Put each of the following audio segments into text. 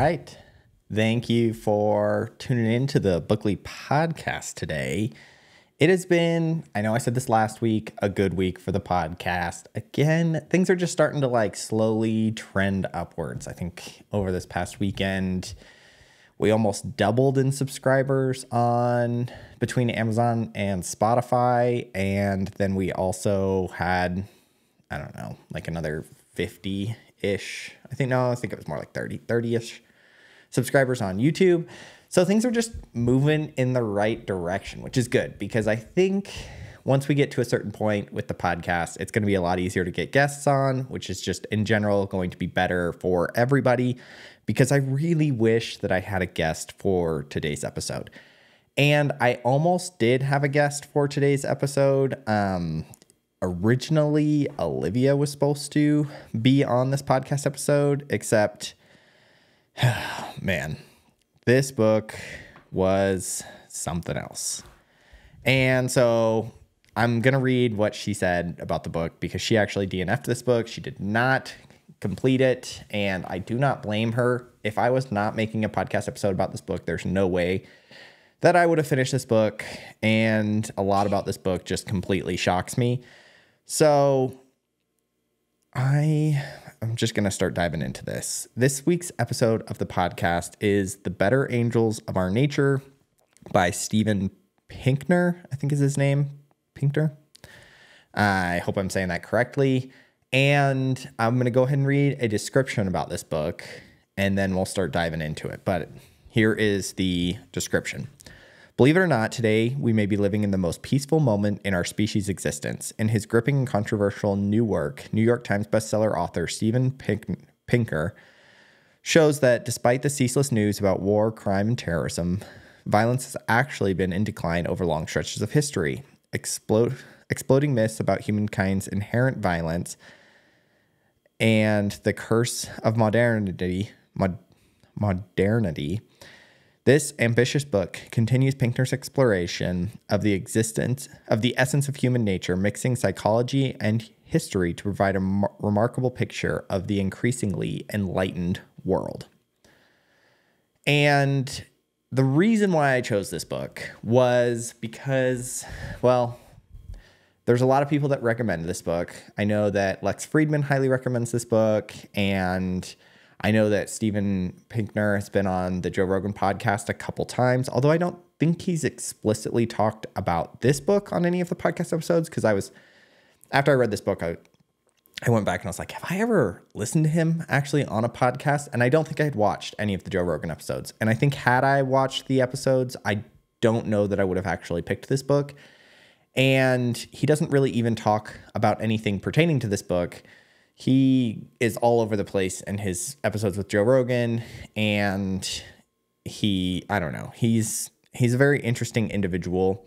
right. Thank you for tuning in to the Bookley podcast today. It has been, I know I said this last week, a good week for the podcast. Again, things are just starting to slowly trend upwards. I think over this past weekend, we almost doubled in subscribers on between Amazon and Spotify. And then we also had, I don't know, another 50-ish. I think it was more like 30-ish subscribers on YouTube. So things are just moving in the right direction, which is good because I think once we get to a certain point with the podcast, it's going to be a lot easier to get guests on, which is just in general going to be better for everybody because I really wish that I had a guest for today's episode. And I almost did have a guest for today's episode. Originally, Olivia was supposed to be on this podcast episode, except, man, this book was something else. And so I'm going to read what she said about the book because she actually DNF'd this book. She did not complete it, and I do not blame her. If I was not making a podcast episode about this book, there's no way that I would have finished this book, and a lot about this book just completely shocks me. So I'm just going to start diving into this. This week's episode of the podcast is The Better Angels of Our Nature by Steven Pinker, I think is his name. Pinker. I hope I'm saying that correctly. And I'm going to go ahead and read a description about this book, and then we'll start diving into it. But here is the description. Believe it or not, today we may be living in the most peaceful moment in our species' existence. In his gripping and controversial new work, New York Times bestseller author Steven Pinker shows that despite the ceaseless news about war, crime, and terrorism, violence has actually been in decline over long stretches of history. Exploding myths about humankind's inherent violence and the curse of modernity. This ambitious book continues Pinker's exploration of the essence of human nature, mixing psychology and history to provide a remarkable picture of the increasingly enlightened world. And the reason why I chose this book was because, well, there's a lot of people that recommend this book. I know that Lex Friedman highly recommends this book, and I know that Steven Pinker has been on the Joe Rogan podcast a couple times, although I don't think he's explicitly talked about this book on any of the podcast episodes, because after I read this book, I went back and I was like, have I ever listened to him actually on a podcast? And I don't think I had watched any of the Joe Rogan episodes. And I think had I watched the episodes, I don't know that I would have actually picked this book. And he doesn't really even talk about anything pertaining to this book. He is all over the place in his episodes with Joe Rogan, and he's a very interesting individual.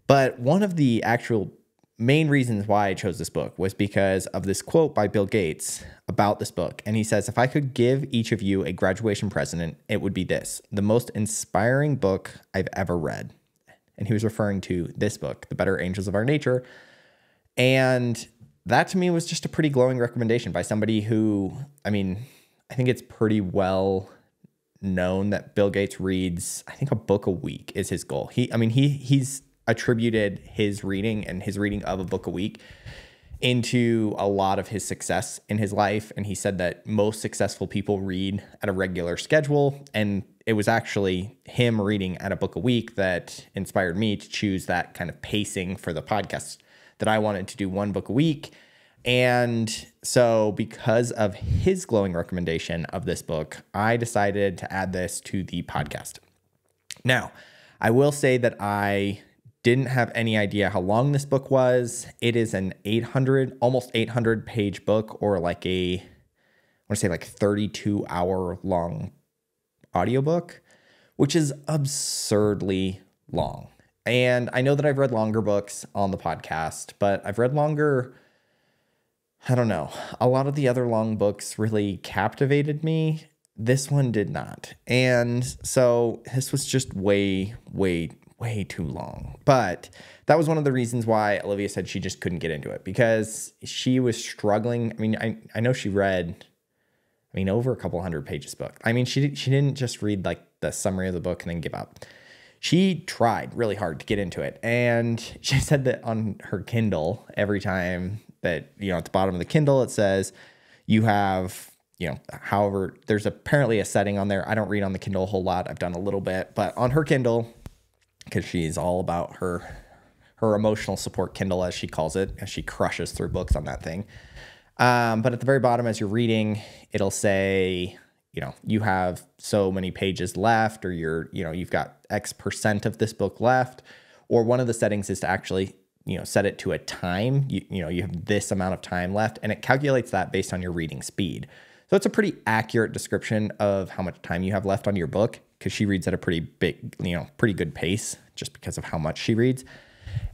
But one of the actual main reasons why I chose this book was because of this quote by Bill Gates about this book. And he says, if I could give each of you a graduation present, it would be this: the most inspiring book I've ever read. And he was referring to this book, The Better Angels of Our Nature. And that to me was just a pretty glowing recommendation by somebody who, I think it's pretty well known that Bill Gates reads, I think, a book a week is his goal. He's attributed his reading and his reading of a book a week into a lot of his success in his life. And he said that most successful people read at a regular schedule. And it was actually him reading at a book a week that inspired me to choose that kind of pacing for the podcast, that I wanted to do one book a week. And so because of his glowing recommendation of this book, I decided to add this to the podcast. Now, I will say that I didn't have any idea how long this book was. It is an almost 800 page book, or I want to say 32 hour long audiobook, which is absurdly long. And I know that I've read longer books on the podcast, but I've read longer, I don't know. A lot of the other long books really captivated me. This one did not. And so this was just way, way, way too long. But that was one of the reasons why Olivia said she just couldn't get into it, because she was struggling. I know she read, I mean, over a couple hundred pages book. I mean, she didn't just read like the summary of the book and then give up. She tried really hard to get into it. And she said that on her Kindle, every time that, at the bottom of the Kindle, it says you have, however, there's apparently a setting on there. I don't read on the Kindle a whole lot. I've done a little bit, but on her Kindle, because she's all about her emotional support Kindle, as she calls it, as she crushes through books on that thing. But at the very bottom, as you're reading, it'll say, you have so many pages left, or you've got X percent of this book left. Or one of the settings is to actually, set it to a time. You have this amount of time left, and it calculates that based on your reading speed. So it's a pretty accurate description of how much time you have left on your book, because she reads at a pretty big, pretty good pace just because of how much she reads.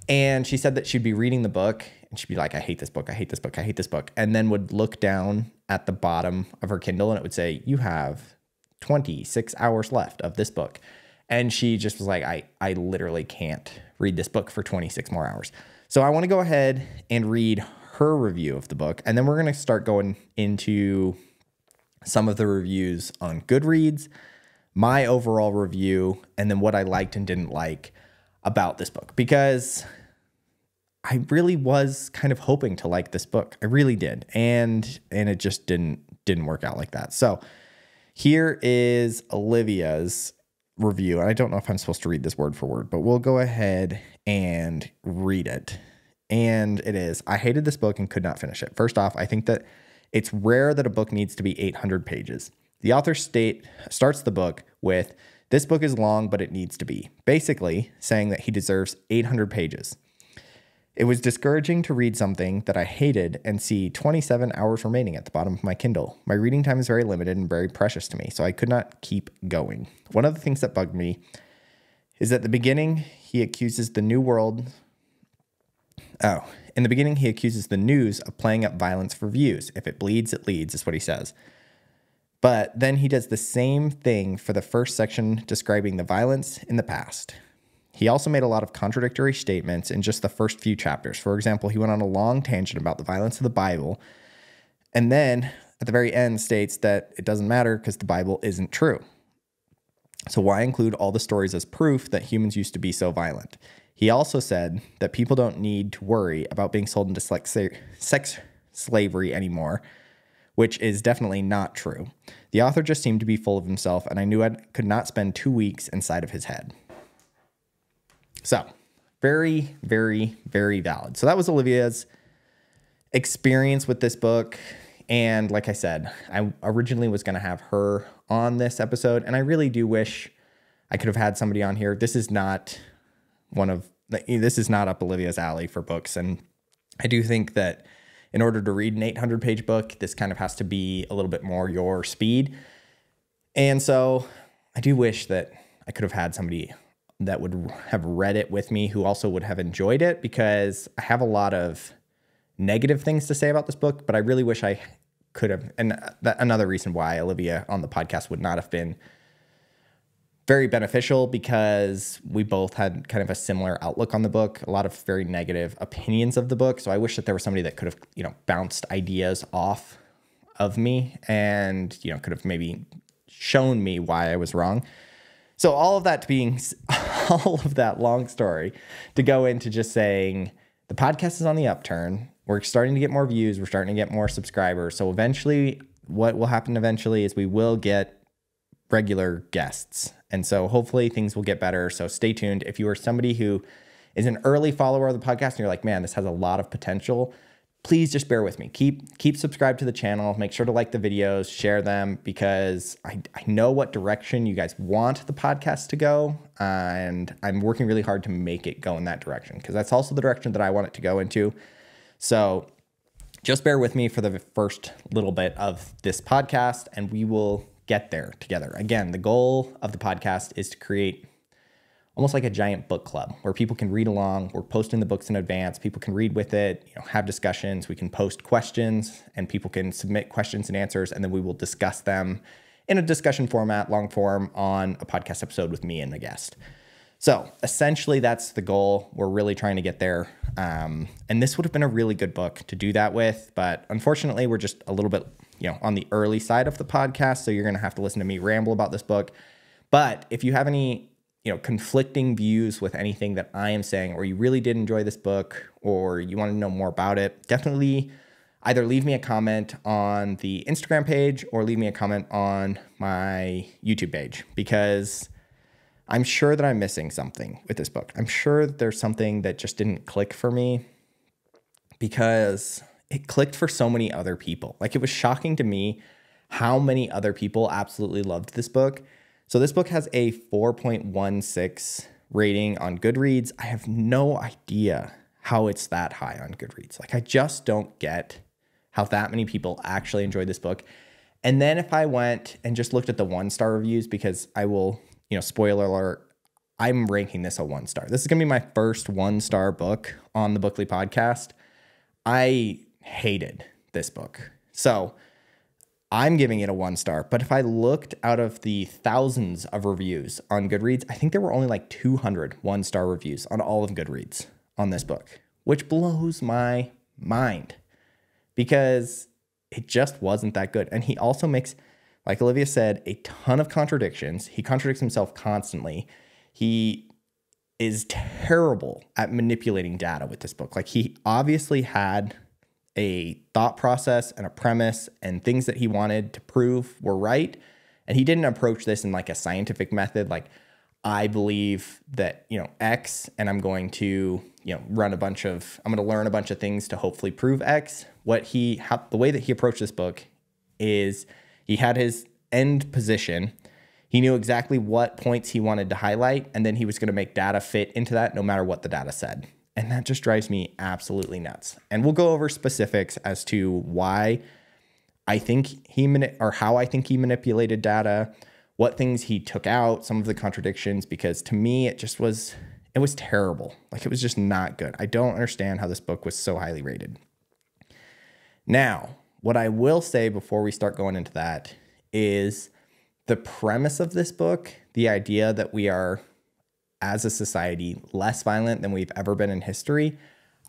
And she said that she'd be reading the book and she'd be like, I hate this book. I hate this book. I hate this book. And then would look down at the bottom of her Kindle and it would say, you have 26 hours left of this book. And she just was like, I literally can't read this book for 26 more hours. So I want to go ahead and read her review of the book. And then we're going to start going into some of the reviews on Goodreads, my overall review, and then what I liked and didn't like about this book, because I really was kind of hoping to like this book. I really did. And it just didn't work out like that. So here is Olivia's review. And I don't know if I'm supposed to read this word for word, but we'll go ahead and read it. And it is, I hated this book and could not finish it. First off, I think that it's rare that a book needs to be 800 pages. The author starts the book with, this book is long, but it needs to be, basically saying that he deserves 800 pages. It was discouraging to read something that I hated and see 27 hours remaining at the bottom of my Kindle. My reading time is very limited and very precious to me, so I could not keep going. One of the things that bugged me is at the beginning, he accuses the new world. In the beginning, he accuses the news of playing up violence for views. If it bleeds, it leads, is what he says. But then he does the same thing for the first section describing the violence in the past. He also made a lot of contradictory statements in just the first few chapters. For example, he went on a long tangent about the violence of the Bible, and then at the very end states that it doesn't matter because the Bible isn't true. So why include all the stories as proof that humans used to be so violent? He also said that people don't need to worry about being sold into sex slavery anymore, which is definitely not true. The author just seemed to be full of himself, and I knew I could not spend 2 weeks inside of his head. So, very, very, very valid. So that was Olivia's experience with this book. And like I said, I originally was going to have her on this episode, and I really do wish I could have had somebody on here. This is not up Olivia's alley for books. And I do think that in order to read an 800-page book, this kind of has to be a little bit more your speed. And so I do wish that I could have had somebody that would have read it with me who also would have enjoyed it, because I have a lot of negative things to say about this book, but I really wish I could have. And another reason why Olivia on the podcast would not have been very beneficial, because we both had kind of a similar outlook on the book, a lot of very negative opinions of the book. So I wish that there was somebody that could have, bounced ideas off of me and, could have maybe shown me why I was wrong. So all of that long story to go into just saying the podcast is on the upturn. We're starting to get more views. We're starting to get more subscribers. So eventually, what will happen eventually is we will get regular guests. And so hopefully things will get better. So stay tuned. If you are somebody who is an early follower of the podcast and you're like, man, this has a lot of potential, please just bear with me. Keep subscribed to the channel. Make sure to like the videos, share them, because I know what direction you guys want the podcast to go. And I'm working really hard to make it go in that direction, because that's also the direction that I want it to go into. So just bear with me for the first little bit of this podcast, and we will get there together. Again, the goal of the podcast is to create almost like a giant book club where people can read along. We're posting the books in advance. People can read with it, have discussions. We can post questions and people can submit questions and answers, and then we will discuss them in a discussion format, long form, on a podcast episode with me and a guest. So essentially that's the goal. We're really trying to get there. And this would have been a really good book to do that with, but unfortunately we're just a little bit on the early side of the podcast, so you're going to have to listen to me ramble about this book. But if you have any, conflicting views with anything that I am saying, or you really did enjoy this book, or you want to know more about it, definitely either leave me a comment on the Instagram page or leave me a comment on my YouTube page, because I'm sure that I'm missing something with this book. I'm sure that there's something that just didn't click for me, because it clicked for so many other people. Like, it was shocking to me how many other people absolutely loved this book. So this book has a 4.16 rating on Goodreads. I have no idea how it's that high on Goodreads. Like, I just don't get how that many people actually enjoyed this book. And then if I went and just looked at the 1-star reviews, because I will, spoiler alert, I'm ranking this a 1-star. This is going to be my first 1-star book on the Bookley podcast. I hated this book. So I'm giving it a 1-star, but if I looked out of the thousands of reviews on Goodreads, I think there were only like 200 1-star reviews on all of Goodreads on this book, which blows my mind, because it just wasn't that good. And he also makes, like Olivia said, a ton of contradictions. He contradicts himself constantly. He is terrible at manipulating data with this book. Like, he obviously had a thought process and a premise and things that he wanted to prove were right. And he didn't approach this in like a scientific method. Like, I believe that, X, and I'm going to, I'm going to learn a bunch of things to hopefully prove X. The way that he approached this book is he had his end position. He knew exactly what points he wanted to highlight, and then he was going to make data fit into that no matter what the data said. And that just drives me absolutely nuts. And we'll go over specifics as to why I think how I think he manipulated data, what things he took out, some of the contradictions, because to me, it was terrible. Like, it was just not good. I don't understand how this book was so highly rated. Now, what I will say before we start going into that is the premise of this book, the idea that we are, as a society, less violent than we've ever been in history,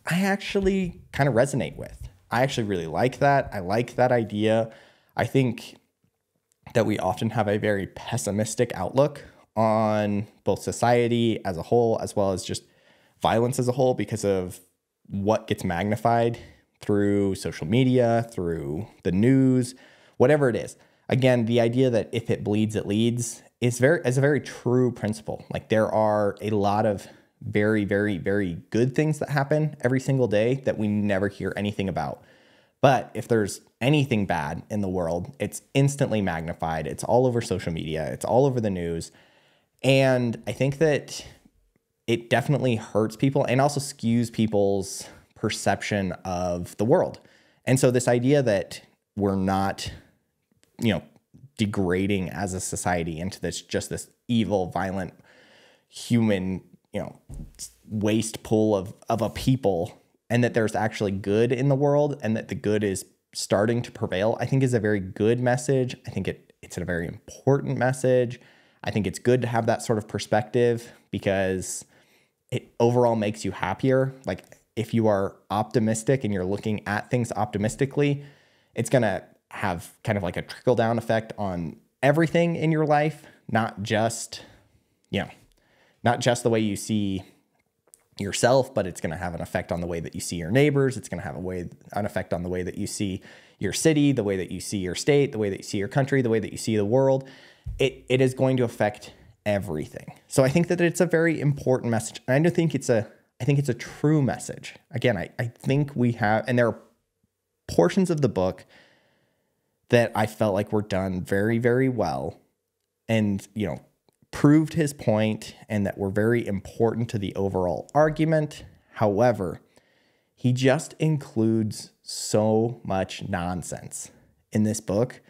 I actually kind of resonate with. I actually really like that. I like that idea. I think that we often have a very pessimistic outlook on both society as a whole, as well as just violence as a whole, because of what gets magnified through social media, through the news, whatever it is. Again, the idea that if it bleeds, it leads is a very true principle. Like, there are a lot of very, very, very good things that happen every single day that we never hear anything about. But if there's anything bad in the world, it's instantly magnified. It's all over social media. It's all over the news. And I think that it definitely hurts people and also skews people's perception of the world. And so this idea that we're not, degrading as a society into this evil, violent, human, waste pool of a people, and that there's actually good in the world and that the good is starting to prevail, I think is a very good message. I think it's a very important message. I think it's good to have that sort of perspective, because it overall makes you happier. Like, if you are optimistic and you're looking at things optimistically, it's going to have kind of like a trickle down effect on everything in your life, not just the way you see yourself, but it's going to have an effect on the way that you see your neighbors. It's going to have an effect on the way that you see your city, the way that you see your state, the way that you see your country, the way that you see the world. It is going to affect everything. So I think that it's a very important message. And I think it's a true message. Again, I think we have, and there are portions of the book that I felt like were done very, very well, and, proved his point, and that were very important to the overall argument. However, he just includes so much nonsense in this book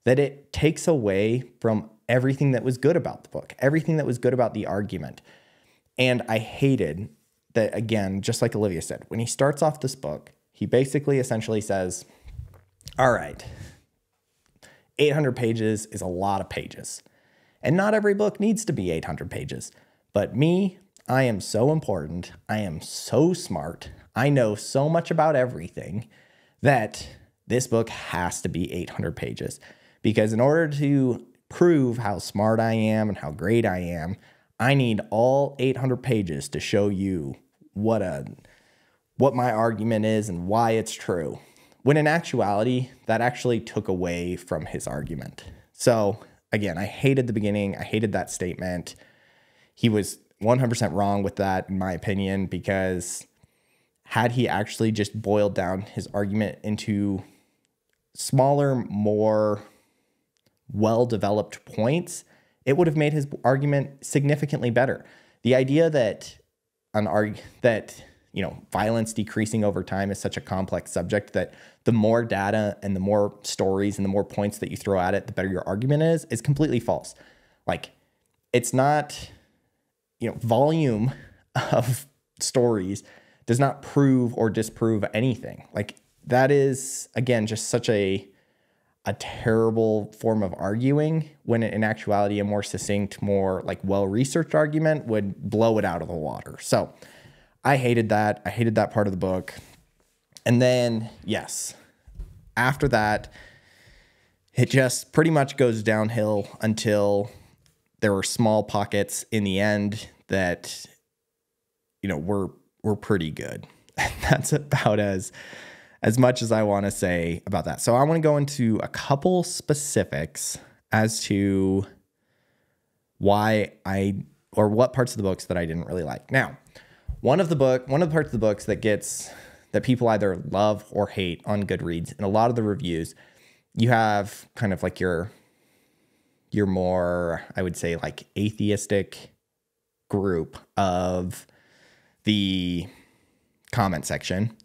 that it takes away from everything that was good about the book, everything that was good about the argument. And I hated that, again, just like Olivia said, when he starts off this book, he basically essentially says, all right, 800 pages is a lot of pages. And not every book needs to be 800 pages. But me, I am so important. I am so smart. I know so much about everything that this book has to be 800 pages, because in order to prove how smart I am and how great I am, I need all 800 pages to show you what my argument is and why it's true. When in actuality, that actually took away from his argument. So again, I hated the beginning. I hated that statement. He was 100% wrong with that, in my opinion, because had he actually just boiled down his argument into smaller, more well-developed points, it would have made his argument significantly better. The idea that violence decreasing over time is such a complex subject that the more data and the more stories and the more points that you throw at it, the better your argument is completely false. Like, it's not, volume of stories does not prove or disprove anything. Like, that is, again, just such a terrible form of arguing, when in actuality, a more succinct, more like well-researched argument would blow it out of the water. So I hated that. I hated that part of the book. And then, yes, after that, it just pretty much goes downhill until there were small pockets in the end that, were pretty good. And that's about as much as I want to say about that. So I want to go into a couple specifics as to what parts of the books that I didn't really like. Now, one of the parts of the books that people either love or hate on Goodreads, and a lot of the reviews, you have kind of like your more, I would say, like atheistic group of the comment section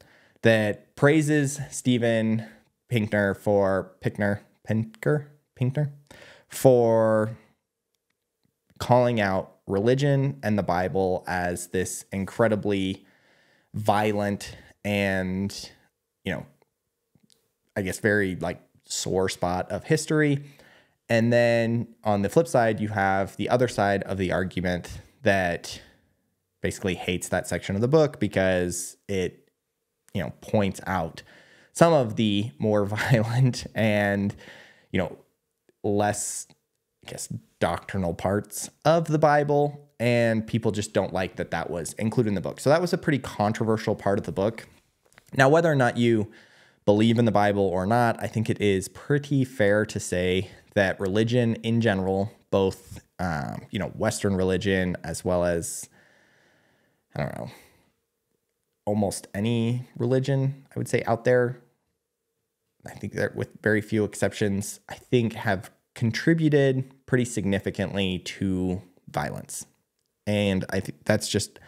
that praises Steven Pinker for calling out religion and the Bible as this incredibly violent and, I guess very like sore spot of history. And then on the flip side, you have the other side of the argument that basically hates that section of the book because it, points out some of the more violent and, less, I guess, doctrinal parts of the Bible, and people just don't like that was included in the book. So that was a pretty controversial part of the book. Now, whether or not you believe in the Bible or not, I think it is pretty fair to say that religion in general, both, Western religion as well as, almost any religion, I would say, out there, I think that with very few exceptions, I think have contributed pretty significantly to violence. And I think that's just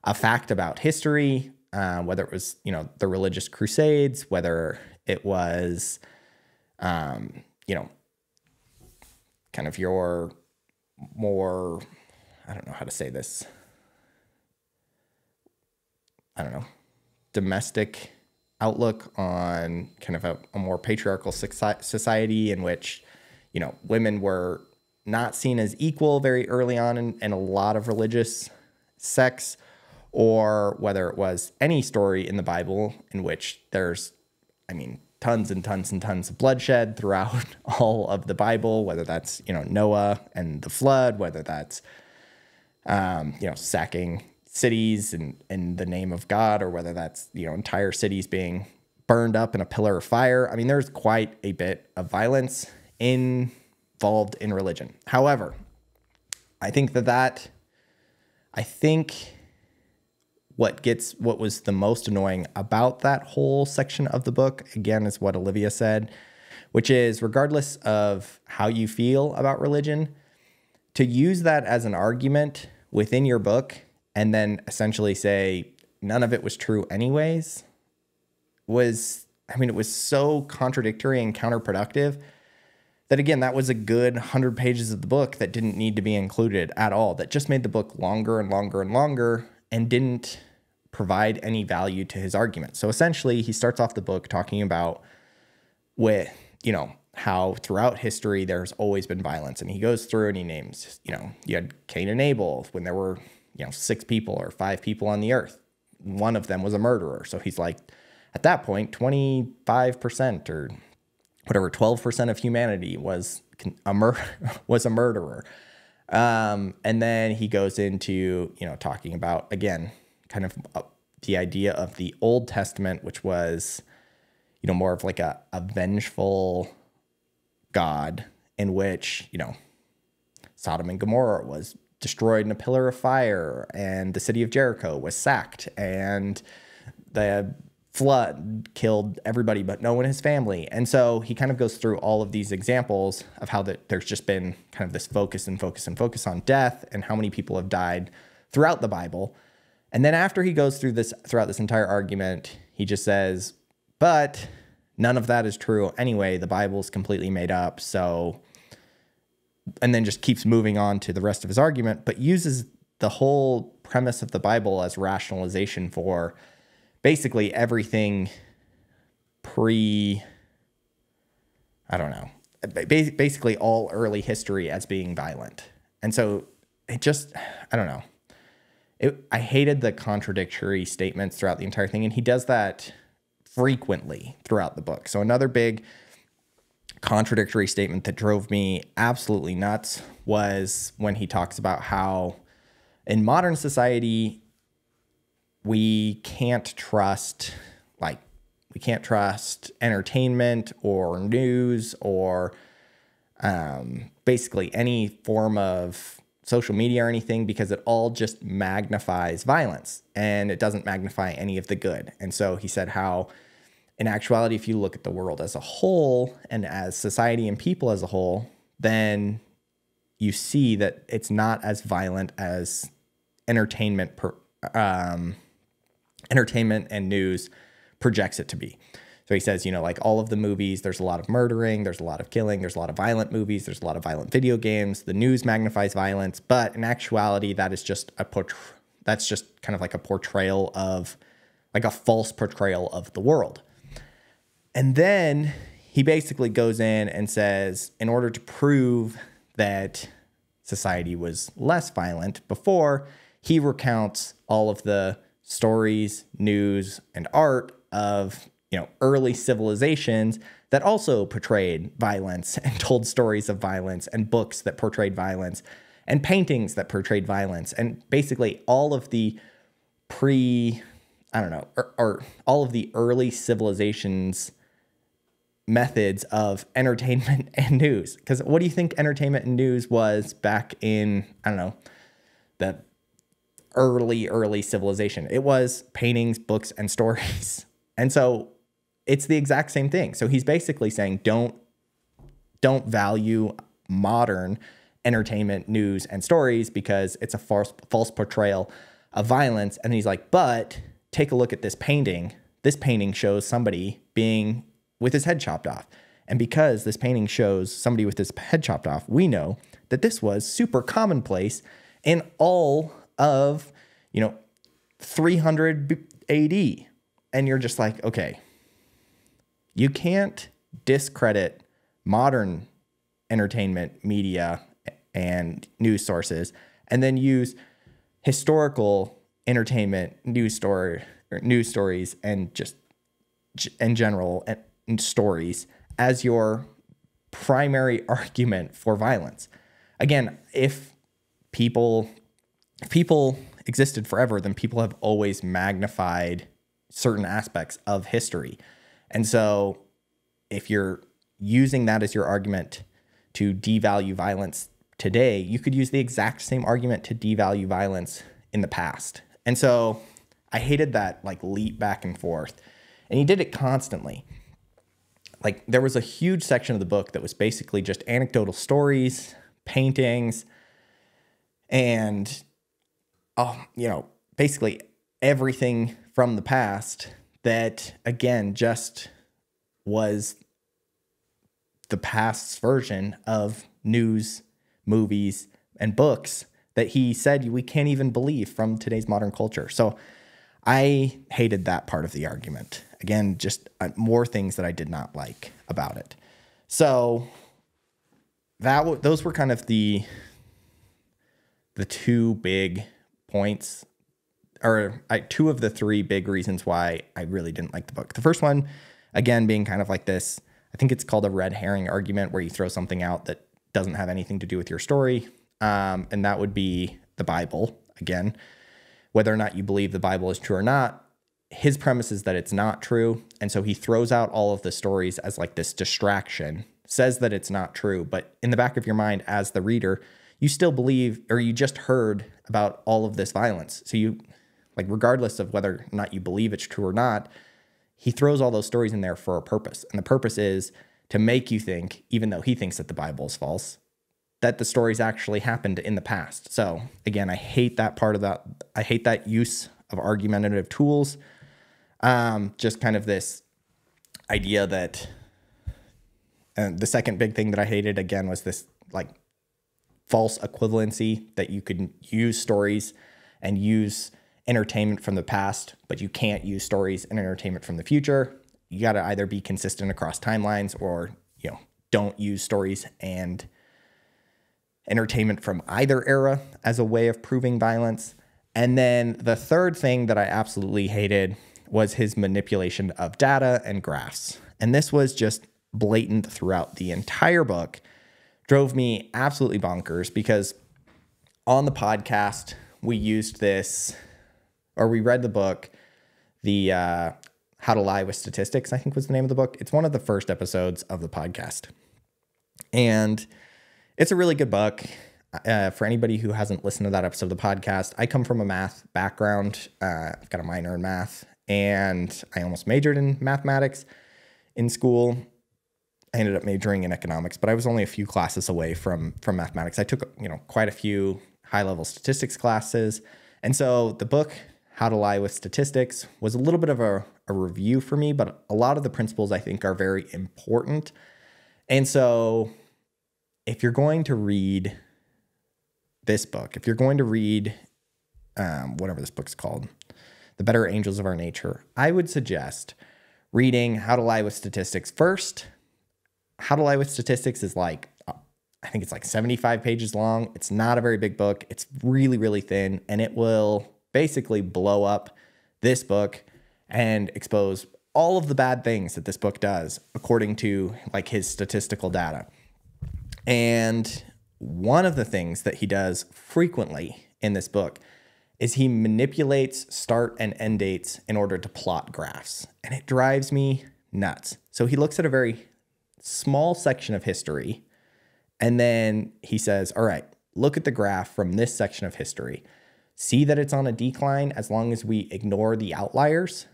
a fact about history, whether it was, the religious crusades, whether it was, kind of your more, I don't know how to say this, domestic outlook on kind of a more patriarchal society in which, women were not seen as equal very early on in a lot of religious sects, or whether it was any story in the Bible in which there's, tons and tons and tons of bloodshed throughout all of the Bible, whether that's, Noah and the flood, whether that's, sacking cities in the name of God, or whether that's, entire cities being burned up in a pillar of fire. There's quite a bit of violence involved in religion. However, I think what was the most annoying about that whole section of the book, again, is what Olivia said, which is, regardless of how you feel about religion, to use that as an argument within your book and then essentially say none of it was true anyways, it was so contradictory and counterproductive that, again, that was a good 100 pages of the book that didn't need to be included at all, that just made the book longer and longer and longer and didn't provide any value to his argument. So essentially, he starts off the book talking about how throughout history there's always been violence. And he goes through and he names, you had Cain and Abel when there were, 6 people or 5 people on the earth. One of them was a murderer. So he's like, at that point, 25% or whatever, 12% of humanity was a murderer. And then he goes into, talking about, again, kind of the idea of the Old Testament, which was, more of like a vengeful God in which, Sodom and Gomorrah was destroyed in a pillar of fire, and the city of Jericho was sacked, and the flood killed everybody but Noah and his family. And so he kind of goes through all of these examples of how there's just been kind of this focus on death and how many people have died throughout the Bible. And then after he goes throughout this entire argument, he just says, but none of that is true anyway. The Bible's completely made up. So, and then just keeps moving on to the rest of his argument, but uses the whole premise of the Bible as rationalization for basically everything basically all early history as being violent. And so it just, I don't know. I hated the contradictory statements throughout the entire thing. And he does that frequently throughout the book. So another big contradictory statement that drove me absolutely nuts was when he talks about how in modern society, we can't trust entertainment or news or basically any form of social media or anything, because it all just magnifies violence and it doesn't magnify any of the good. And so he said how, in actuality, if you look at the world as a whole and as society and people as a whole, then you see that it's not as violent as entertainment and news projects it to be. So he says, like all of the movies, there's a lot of murdering, there's a lot of killing, there's a lot of violent movies, there's a lot of violent video games. The news magnifies violence, but in actuality, that is just that's just kind of like a portrayal of, like a false portrayal of the world. And then he basically goes in and says, in order to prove that society was less violent before, he recounts all of the stories, news, and art of, early civilizations that also portrayed violence and told stories of violence, and books that portrayed violence, and paintings that portrayed violence, and basically all of the all of the early civilizations methods of entertainment and news. Because what do you think entertainment and news was back in, the early civilization? It was paintings, books, and stories. And so it's the exact same thing. So he's basically saying, don't value modern entertainment, news, and stories because it's a false portrayal of violence. And he's like, but take a look at this painting. This painting shows somebody being with his head chopped off. And because this painting shows somebody with his head chopped off, we know that this was super commonplace in all of, 300 AD. And you're just like, okay, you can't discredit modern entertainment media and news sources and then use historical entertainment news stories and just in general and stories as your primary argument for violence. Again, if people existed forever, then people have always magnified certain aspects of history. And so if you're using that as your argument to devalue violence today, you could use the exact same argument to devalue violence in the past. And so I hated that leap back and forth. And he did it constantly. There was a huge section of the book that was basically just anecdotal stories, paintings, and basically everything from the past that, again, just was the past's version of news, movies, and books that he said we can't even believe from today's modern culture. So I hated that part of the argument. Again, just more things that I did not like about it. So those were kind of the two big points, two of the three big reasons why I really didn't like the book. The first one, again, being kind of like this, I think it's called a red herring argument, where you throw something out that doesn't have anything to do with your story. And that would be the Bible. Again, whether or not you believe the Bible is true or not, his premise is that it's not true. And so he throws out all of the stories as like this distraction, says that it's not true. But in the back of your mind, as the reader, you still believe, or you just heard about all of this violence. So you, like, regardless of whether or not you believe it's true or not, he throws all those stories in there for a purpose. And the purpose is to make you think, even though he thinks that the Bible is false, that the stories actually happened in the past. So again, I hate that part of that. I hate that use of argumentative tools. Just kind of this idea that, and the second big thing that I hated, again, was this like false equivalency, that you could use stories and use entertainment from the past, but you can't use stories and entertainment from the future. You got to either be consistent across timelines, or, don't use stories and entertainment from either era as a way of proving violence. And then the third thing that I absolutely hated was his manipulation of data and graphs. And this was just blatant throughout the entire book. Drove me absolutely bonkers, because on the podcast, we used this, or we read the book, the How to Lie with Statistics, I think was the name of the book. It's one of the first episodes of the podcast. And it's a really good book. For anybody who hasn't listened to that episode of the podcast, I come from a math background. I've got a minor in math, and I almost majored in mathematics in school. I ended up majoring in economics, but I was only a few classes away from mathematics. I took, quite a few high-level statistics classes. And so the book, How to Lie with Statistics, was a little bit of a review for me, but a lot of the principles I think are very important. And so if you're going to read this book, if you're going to read whatever this book's called, The Better Angels of Our Nature, I would suggest reading How to Lie with Statistics first. How to Lie with Statistics is I think it's like 75 pages long. It's not a very big book. It's really, really thin, and it will basically blow up this book and expose all of the bad things that this book does according to like his statistical data. And one of the things that he does frequently in this book is he manipulates start and end dates in order to plot graphs, and it drives me nuts. So he looks at a very small section of history, and then he says, all right, look at the graph from this section of history. See that it's on a decline as long as we ignore the outliers,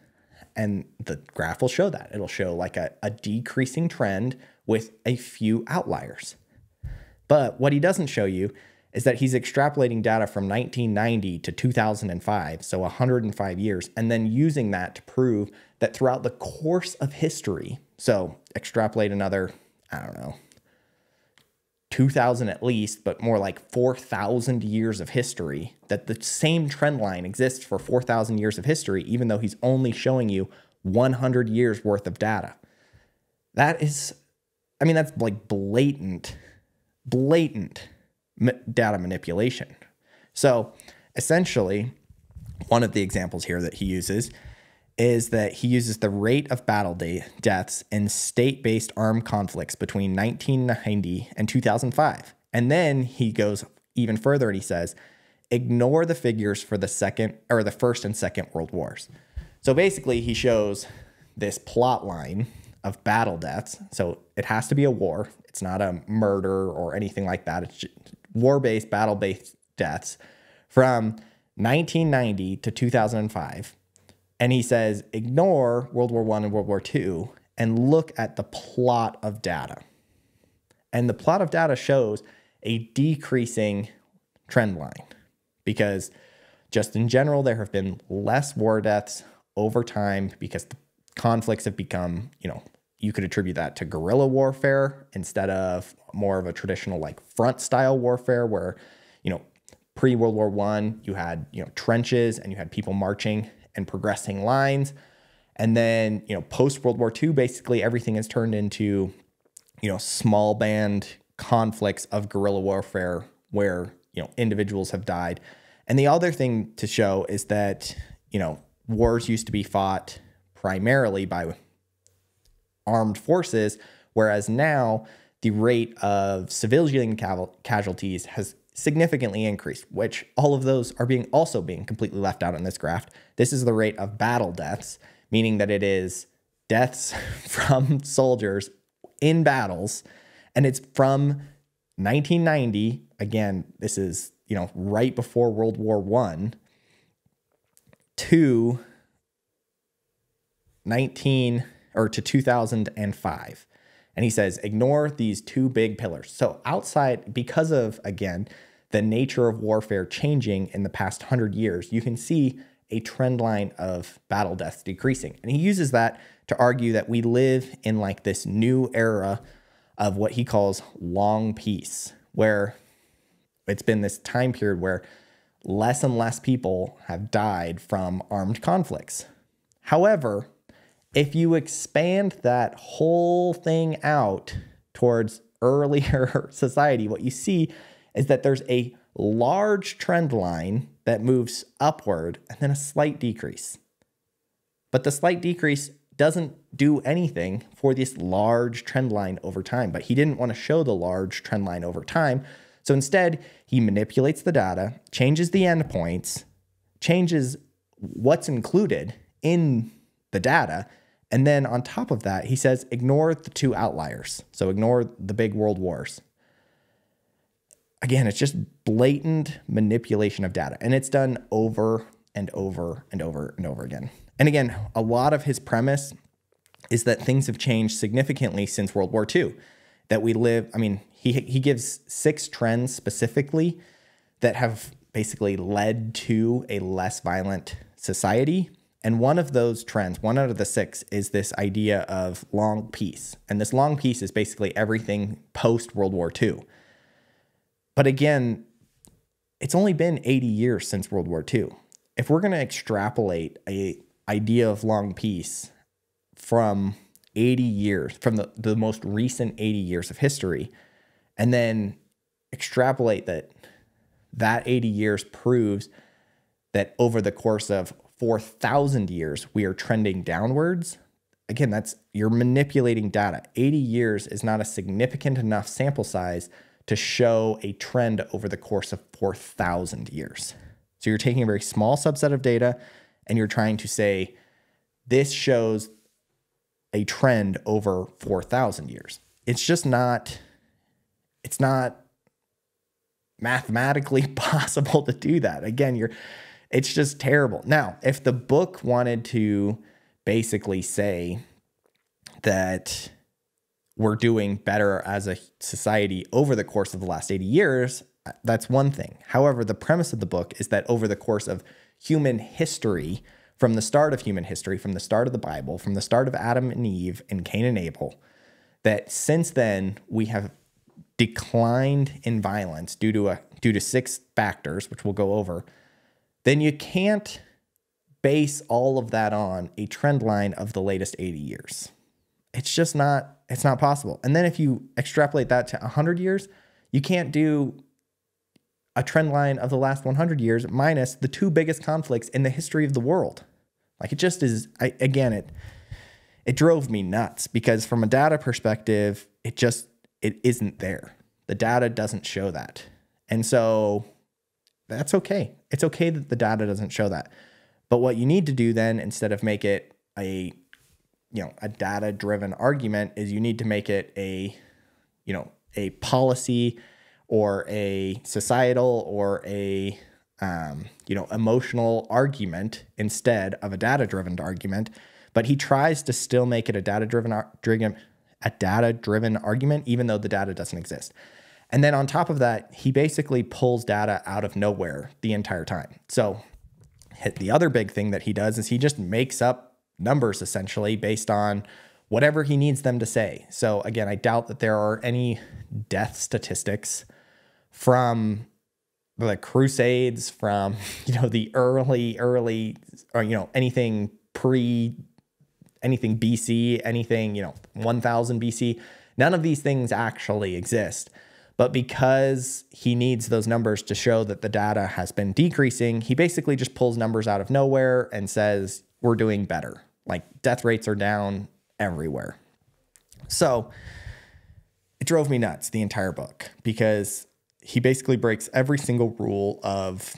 and the graph will show that. It'll show like a decreasing trend with a few outliers. But what he doesn't show you is that he's extrapolating data from 1990 to 2005, so 105 years, and then using that to prove that throughout the course of history, so extrapolate another, 2,000 at least, but more like 4,000 years of history, that the same trend line exists for 4,000 years of history, even though he's only showing you 100 years worth of data. That's like blatant data manipulation. So essentially, one of the examples here that he uses is that he uses the rate of battle deaths in state-based armed conflicts between 1990 and 2005. And then he goes even further and he says, ignore the figures for the First and Second World Wars. So basically he shows this plot line of battle deaths. So it has to be a war. It's not a murder or anything like that. It's just war-based, battle-based deaths from 1990 to 2005. And he says, ignore World War I and World War II and look at the plot of data. And the plot of data shows a decreasing trend line, because just in general, there have been less war deaths over time because the conflicts have become, you could attribute that to guerrilla warfare instead of more of a traditional like front style warfare where, pre-World War I, you had, trenches and you had people marching and progressing lines. And then, post-World War II, basically everything has turned into, small band conflicts of guerrilla warfare where, individuals have died And the other thing to show is that, wars used to be fought primarily by armed forces, whereas now the rate of civilian casualties has significantly increased, which all of those are also being completely left out in this graph. This is the rate of battle deaths, meaning that it is deaths from soldiers in battles, and it's from 1990. Again, this is, right before World War I to 2005. And he says, ignore these two big pillars. So outside, because of, again, the nature of warfare changing in the past 100 years, you can see a trend line of battle deaths decreasing. And he uses that to argue that we live in like this new era of what he calls long peace, where it's been this time period where less and less people have died from armed conflicts. However, if you expand that whole thing out towards earlier society, what you see is that there's a large trend line that moves upward and then a slight decrease. But the slight decrease doesn't do anything for this large trend line over time. But he didn't want to show the large trend line over time. So instead, he manipulates the data, changes the endpoints, changes what's included in the data, and then on top of that, he says, ignore the two outliers. So ignore the big world wars. Again, it's just blatant manipulation of data, and it's done over and over and over and over again. And again, a lot of his premise is that things have changed significantly since World War II, that we live, he gives 6 trends specifically that have basically led to a less violent society. And one of those trends, 1 out of the 6, is this idea of long peace. And this long peace is basically everything post World War II. But again, it's only been 80 years since World War II. If we're going to extrapolate a idea of long peace from 80 years, from the most recent 80 years of history, and then extrapolate that 80 years proves that over the course of 4,000 years, we are trending downwards. Again, you're manipulating data. 80 years is not a significant enough sample size to show a trend over the course of 4,000 years. So you're taking a very small subset of data and you're trying to say, this shows a trend over 4,000 years. It's just not, it's not mathematically possible to do that. Again, it's just terrible. Now, if the book wanted to basically say that we're doing better as a society over the course of the last 80 years, that's one thing. However, the premise of the book is that over the course of human history, from the start of human history, from the start of the Bible, from the start of Adam and Eve and Cain and Abel, that since then we have declined in violence due to 6 factors, which we'll go over, then you can't base all of that on a trend line of the latest 80 years. It's just not, it's not possible. And then if you extrapolate that to 100 years, you can't do a trend line of the last 100 years minus the 2 biggest conflicts in the history of the world. Like, it just is, it drove me nuts because from a data perspective, it isn't there. The data doesn't show that. And so that's okay. It's okay that the data doesn't show that. But what you need to do then, instead of make it a data-driven argument, is you need to make it a policy or a societal or a emotional argument instead of a data-driven argument. But he tries to still make it a data-driven argument, even though the data doesn't exist. And then on top of that, he basically pulls data out of nowhere the entire time. So the other big thing that he does is he just makes up numbers essentially based on whatever he needs them to say. So again, I doubt that there are any death statistics from the Crusades, from, the early, or, anything BC, anything, 1000 BC. None of these things actually exist. But because he needs those numbers to show that the data has been decreasing, he basically just pulls numbers out of nowhere and says, we're doing better. Like death rates are down everywhere. So it drove me nuts, the entire book, because he basically breaks every single rule of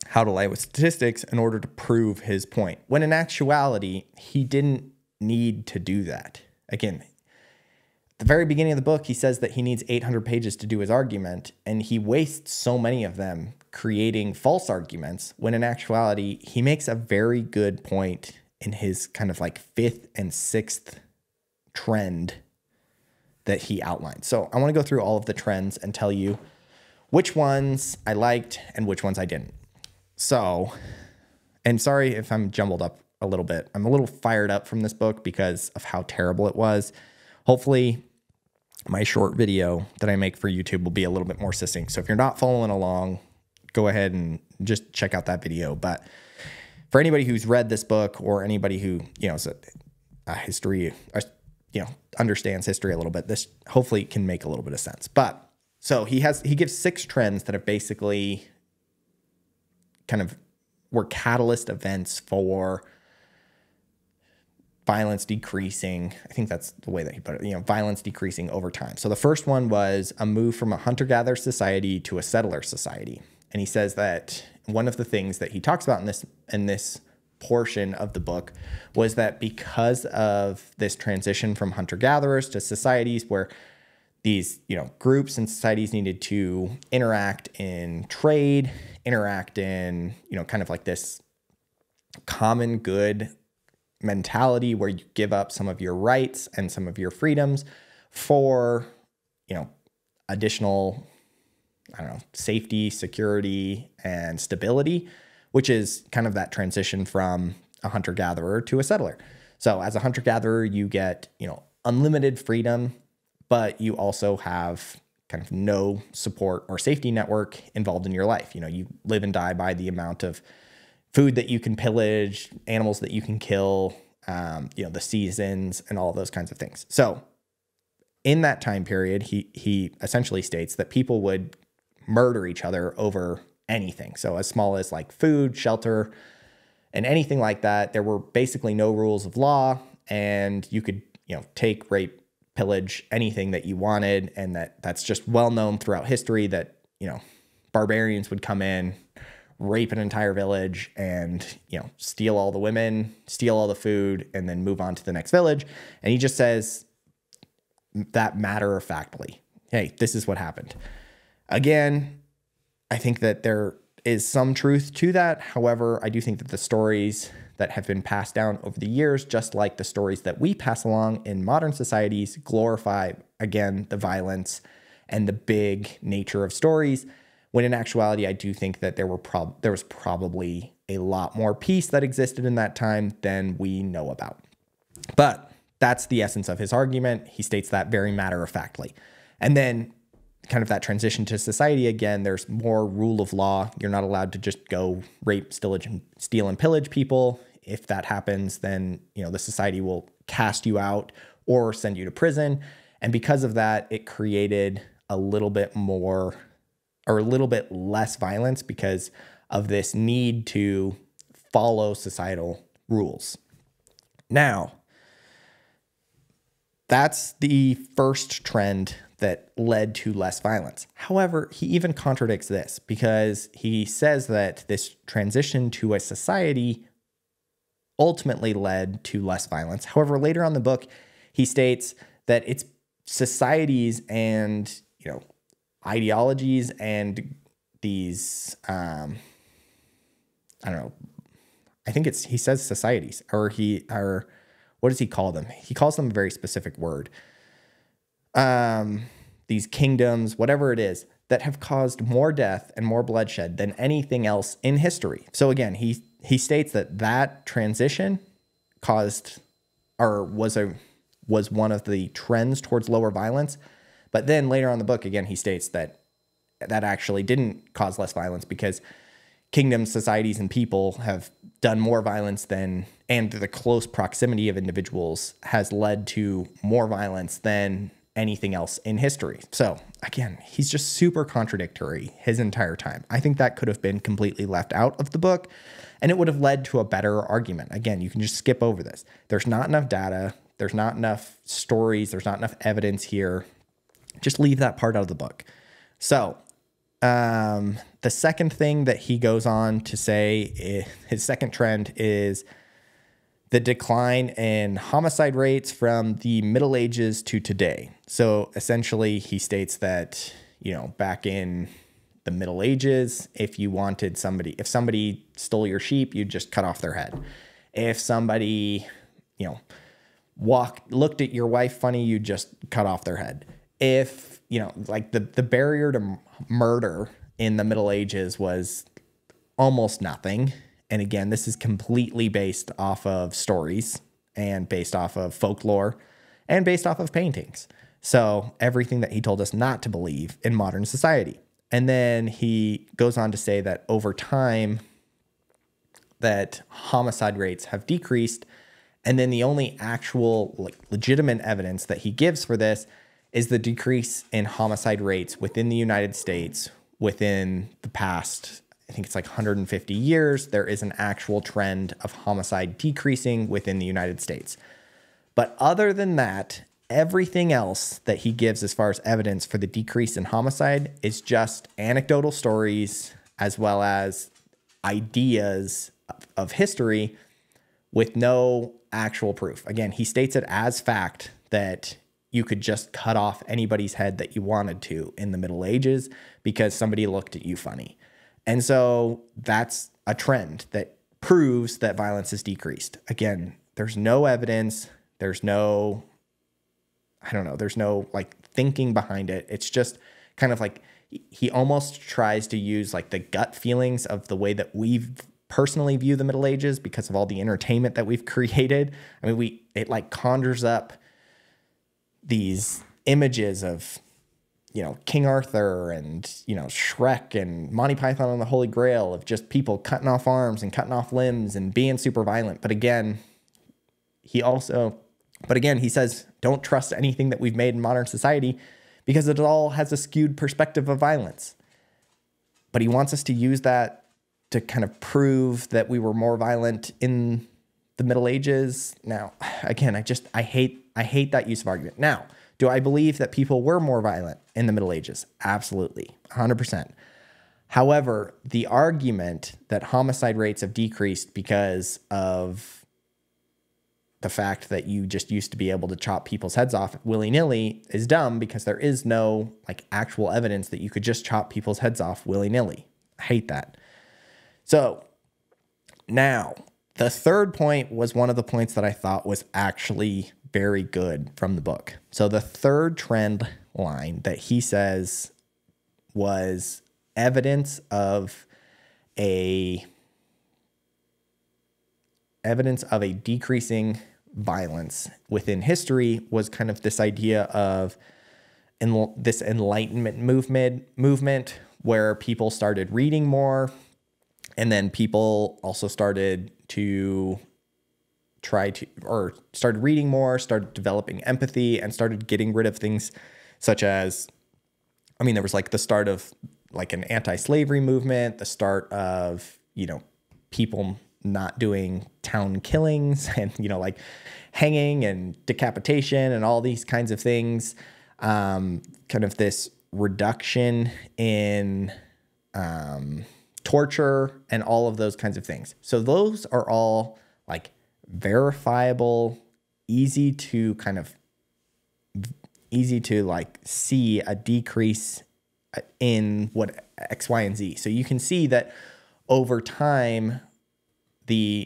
how to lie with statistics in order to prove his point, when in actuality, he didn't need to do that. Again, at the very beginning of the book, he says that he needs 800 pages to do his argument, and he wastes so many of them creating false arguments, when in actuality, he makes a very good point in his kind of like 5th and 6th trend that he outlined. So I want to go through all of the trends and tell you which ones I liked and which ones I didn't. So, and sorry if I'm jumbled up a little bit. I'm a little fired up from this book because of how terrible it was. Hopefully my short video that I make for YouTube will be a little bit more succinct. So if you're not following along, go ahead and just check out that video. But for anybody who's read this book, or anybody who, is a history, understands history a little bit, this hopefully can make a little bit of sense. But so he gives 6 trends that have basically kind of were catalyst events for violence decreasing. I think that's the way that he put it, violence decreasing over time. So the first one was a move from a hunter-gatherer society to a settler society. And he says that one of the things that he talks about in this portion of the book was that because of this transition from hunter-gatherers to societies where these, groups and societies needed to interact in trade, interact in, kind of like this common good mentality where you give up some of your rights and some of your freedoms for, additional, safety, security, and stability, which is kind of that transition from a hunter-gatherer to a settler. So as a hunter-gatherer, you get, unlimited freedom, but you also have kind of no support or safety network involved in your life. You live and die by the amount of food that you can pillage, animals that you can kill, the seasons and all those kinds of things. So in that time period, he essentially states that people would murder each other over anything. So as small as like food, shelter, and anything like that. There were basically no rules of law, and you could, take, rape, pillage anything that you wanted. And that's just well known throughout history that, barbarians would come in, rape an entire village, and, steal all the women, steal all the food, and then move on to the next village. And he just says that matter-of-factly, hey, this is what happened. Again, I think that there is some truth to that. However, I do think that the stories that have been passed down over the years, just like the stories that we pass along in modern societies, glorify, again, the violence and the big nature of stories, when in actuality, I do think that there was probably a lot more peace that existed in that time than we know about. But that's the essence of his argument. He states that very matter-of-factly. And then kind of that transition to society, again, there's more rule of law. You're not allowed to just go rape, steal, and pillage people. If that happens, then, the society will cast you out or send you to prison. And because of that, it created a little bit more or a little bit less violence because of this need to follow societal rules. Now, that's the first trend that led to less violence. However, he even contradicts this because he says that this transition to a society ultimately led to less violence. However, later on in the book, he states that it's societies and, ideologies and these, I think he says societies, or what does he call them? He calls them a very specific word. These kingdoms, whatever it is, that have caused more death and more bloodshed than anything else in history. So again, he states that transition caused or was one of the trends towards lower violence. But then later on in the book, again, he states that actually didn't cause less violence because kingdoms, societies, and people have done more violence and the close proximity of individuals has led to more violence than anything else in history. So again, he's just super contradictory his entire time. I think that could have been completely left out of the book, and it would have led to a better argument. Again, you can just skip over this. There's not enough data. There's not enough stories. There's not enough evidence here. Just leave that part out of the book. So the second thing that he goes on to say, his second trend, is the decline in homicide rates from the Middle Ages to today. So essentially he states that, back in the Middle Ages, if somebody stole your sheep, you'd just cut off their head. If somebody, looked at your wife funny, you'd just cut off their head. If, like the barrier to murder in the Middle Ages was almost nothing. And again, this is completely based off of stories and based off of folklore and based off of paintings. So everything that he told us not to believe in modern society. And then he goes on to say that over time that homicide rates have decreased. And then the only actual legitimate evidence that he gives for this is the decrease in homicide rates within the United States within the past, I think it's like 150 years. There is an actual trend of homicide decreasing within the United States. But other than that, everything else that he gives as far as evidence for the decrease in homicide is just anecdotal stories as well as ideas of history with no actual proof. Again, he states it as fact that you could just cut off anybody's head that you wanted to in the Middle Ages because somebody looked at you funny. And so that's a trend that proves that violence has decreased. Again, there's no evidence. There's no thinking behind it. It's just kind of like he almost tries to use like the gut feelings of the way that we personally view the Middle Ages because of all the entertainment that we've created. I mean, it like conjures up these images of, King Arthur and, Shrek and Monty Python and the Holy Grail of just people cutting off arms and cutting off limbs and being super violent. But again, he says, don't trust anything that we've made in modern society because it all has a skewed perspective of violence. But he wants us to use that to kind of prove that we were more violent in the Middle Ages. Now, again, I hate that use of argument. Now, do I believe that people were more violent in the Middle Ages? Absolutely, 100%. However, the argument that homicide rates have decreased because of the fact that you just used to be able to chop people's heads off willy-nilly is dumb because there is no actual evidence that you could just chop people's heads off willy-nilly. I hate that. So now the third point was one of the points that I thought was actually very good from the book. So the third trend line that he says was evidence of a decreasing violence within history was kind of this idea of this Enlightenment movement where people started reading more, and then people also started reading more, started developing empathy, and started getting rid of things such as, there was the start of an anti-slavery movement, the start of, people not doing town killings and, hanging and decapitation and all these kinds of things. Kind of this reduction in torture and all of those kinds of things. So those are all verifiable, easy to see a decrease in what X, Y, and Z. So you can see that over time,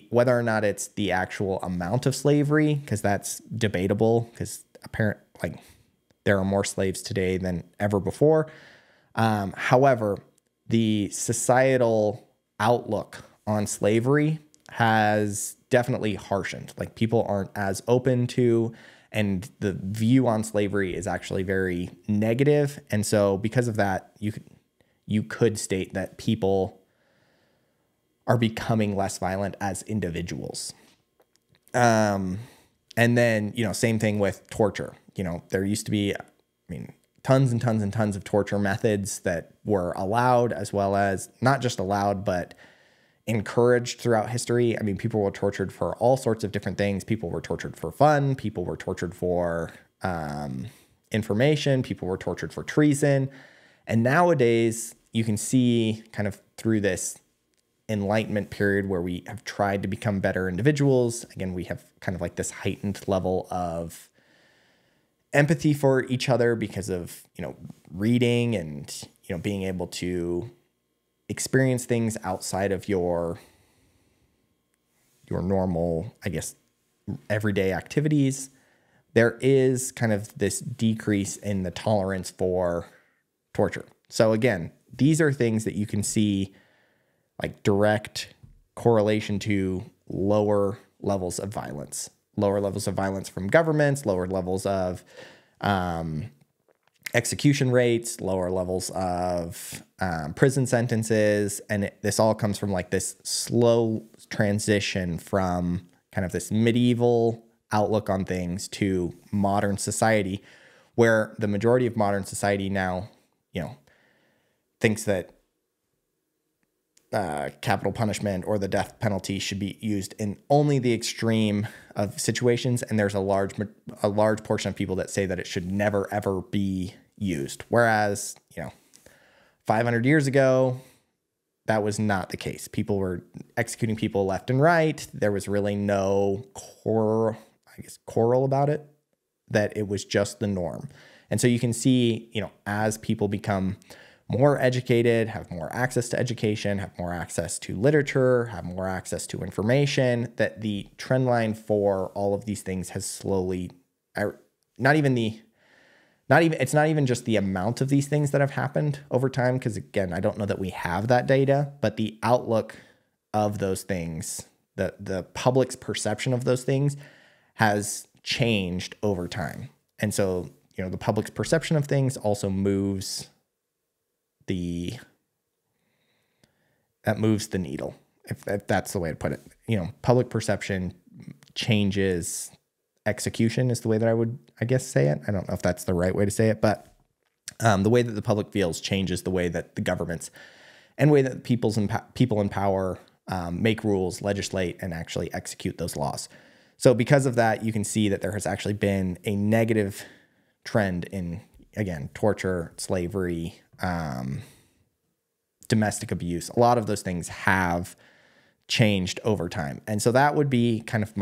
whether or not it's the actual amount of slavery, because that's debatable, because there are more slaves today than ever before. However, the societal outlook on slavery has definitely harshened. People aren't as open to, and the view on slavery is actually very negative. And so because of that, you could state that people are becoming less violent as individuals. And then, same thing with torture. There used to be mean, tons and tons and tons of torture methods that were allowed, as well as not just allowed, but encouraged throughout history. I mean, people were tortured for all sorts of different things. People were tortured for fun. People were tortured for information. People were tortured for treason. And nowadays, you can see kind of through this Enlightenment period where we have tried to become better individuals. Again, we have kind of like this heightened level of empathy for each other because of, reading and, being able to experience things outside of your normal, I guess, everyday activities. There is kind of this decrease in the tolerance for torture. So again, these are things that you can see like direct correlation to lower levels of violence from governments, lower levels of execution rates, lower levels of prison sentences. And this all comes from like this slow transition from kind of this medieval outlook on things to modern society, where the majority of modern society now, thinks that capital punishment or the death penalty should be used in only the extreme of situations. And there's a large portion of people that say that it should never, ever be used. Whereas, 500 years ago, that was not the case. People were executing people left and right. There was really no quarrel about it, that it was just the norm. And so you can see, as people become more educated, have more access to education, have more access to literature, have more access to information, that the trend line for all of these things has slowly, it's not even just the amount of these things that have happened over time, because again, I don't know that we have that data, but the outlook of those things, the public's perception of those things has changed over time. And so, the public's perception of things also moves the needle, if that's the way to put it. Public perception changes execution is the way that I would, I guess, say it. I don't know if that's the right way to say it, but the way that the public feels changes the way that the governments and way that people in power make rules, legislate, and actually execute those laws. So because of that, you can see that there has actually been a negative trend in, again, torture, slavery, domestic abuse. A lot of those things have changed over time. And so that would be kind of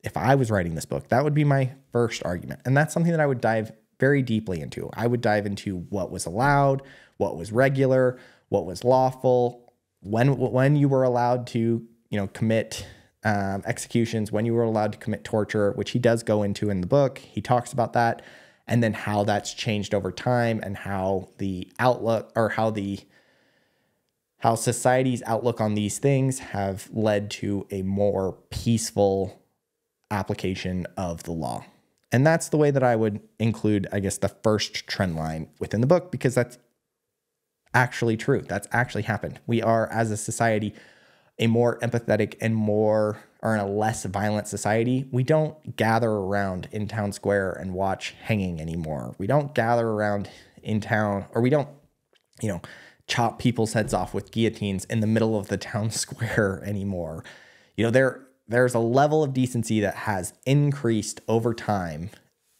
if I was writing this book, that would be my first argument. And that's something that I would dive very deeply into. I would dive into what was allowed, what was regular, what was lawful, when you were allowed to, commit executions, when you were allowed to commit torture, which he does go into in the book. He talks about that. And then how that's changed over time, and how the outlook, or how society's outlook on these things have led to a more peaceful application of the law. And that's the way that I would include, I guess, the first trend line within the book, because that's actually true. That's actually happened. We are, as a society, a more empathetic and in a less violent society. We don't gather around in town square and watch hanging anymore. We don't gather around in town, or we don't, chop people's heads off with guillotines in the middle of the town square anymore. There's a level of decency that has increased over time,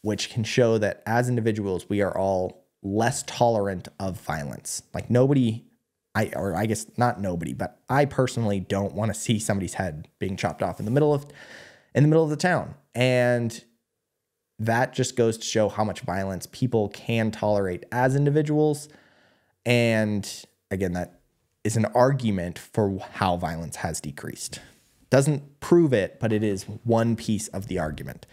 which can show that as individuals, we are all less tolerant of violence. Like I guess not nobody, but I personally don't want to see somebody's head being chopped off in the middle of the town. And that just goes to show how much violence people can tolerate as individuals. And again, that is an argument for how violence has decreased. Doesn't prove it, but it is one piece of the argument.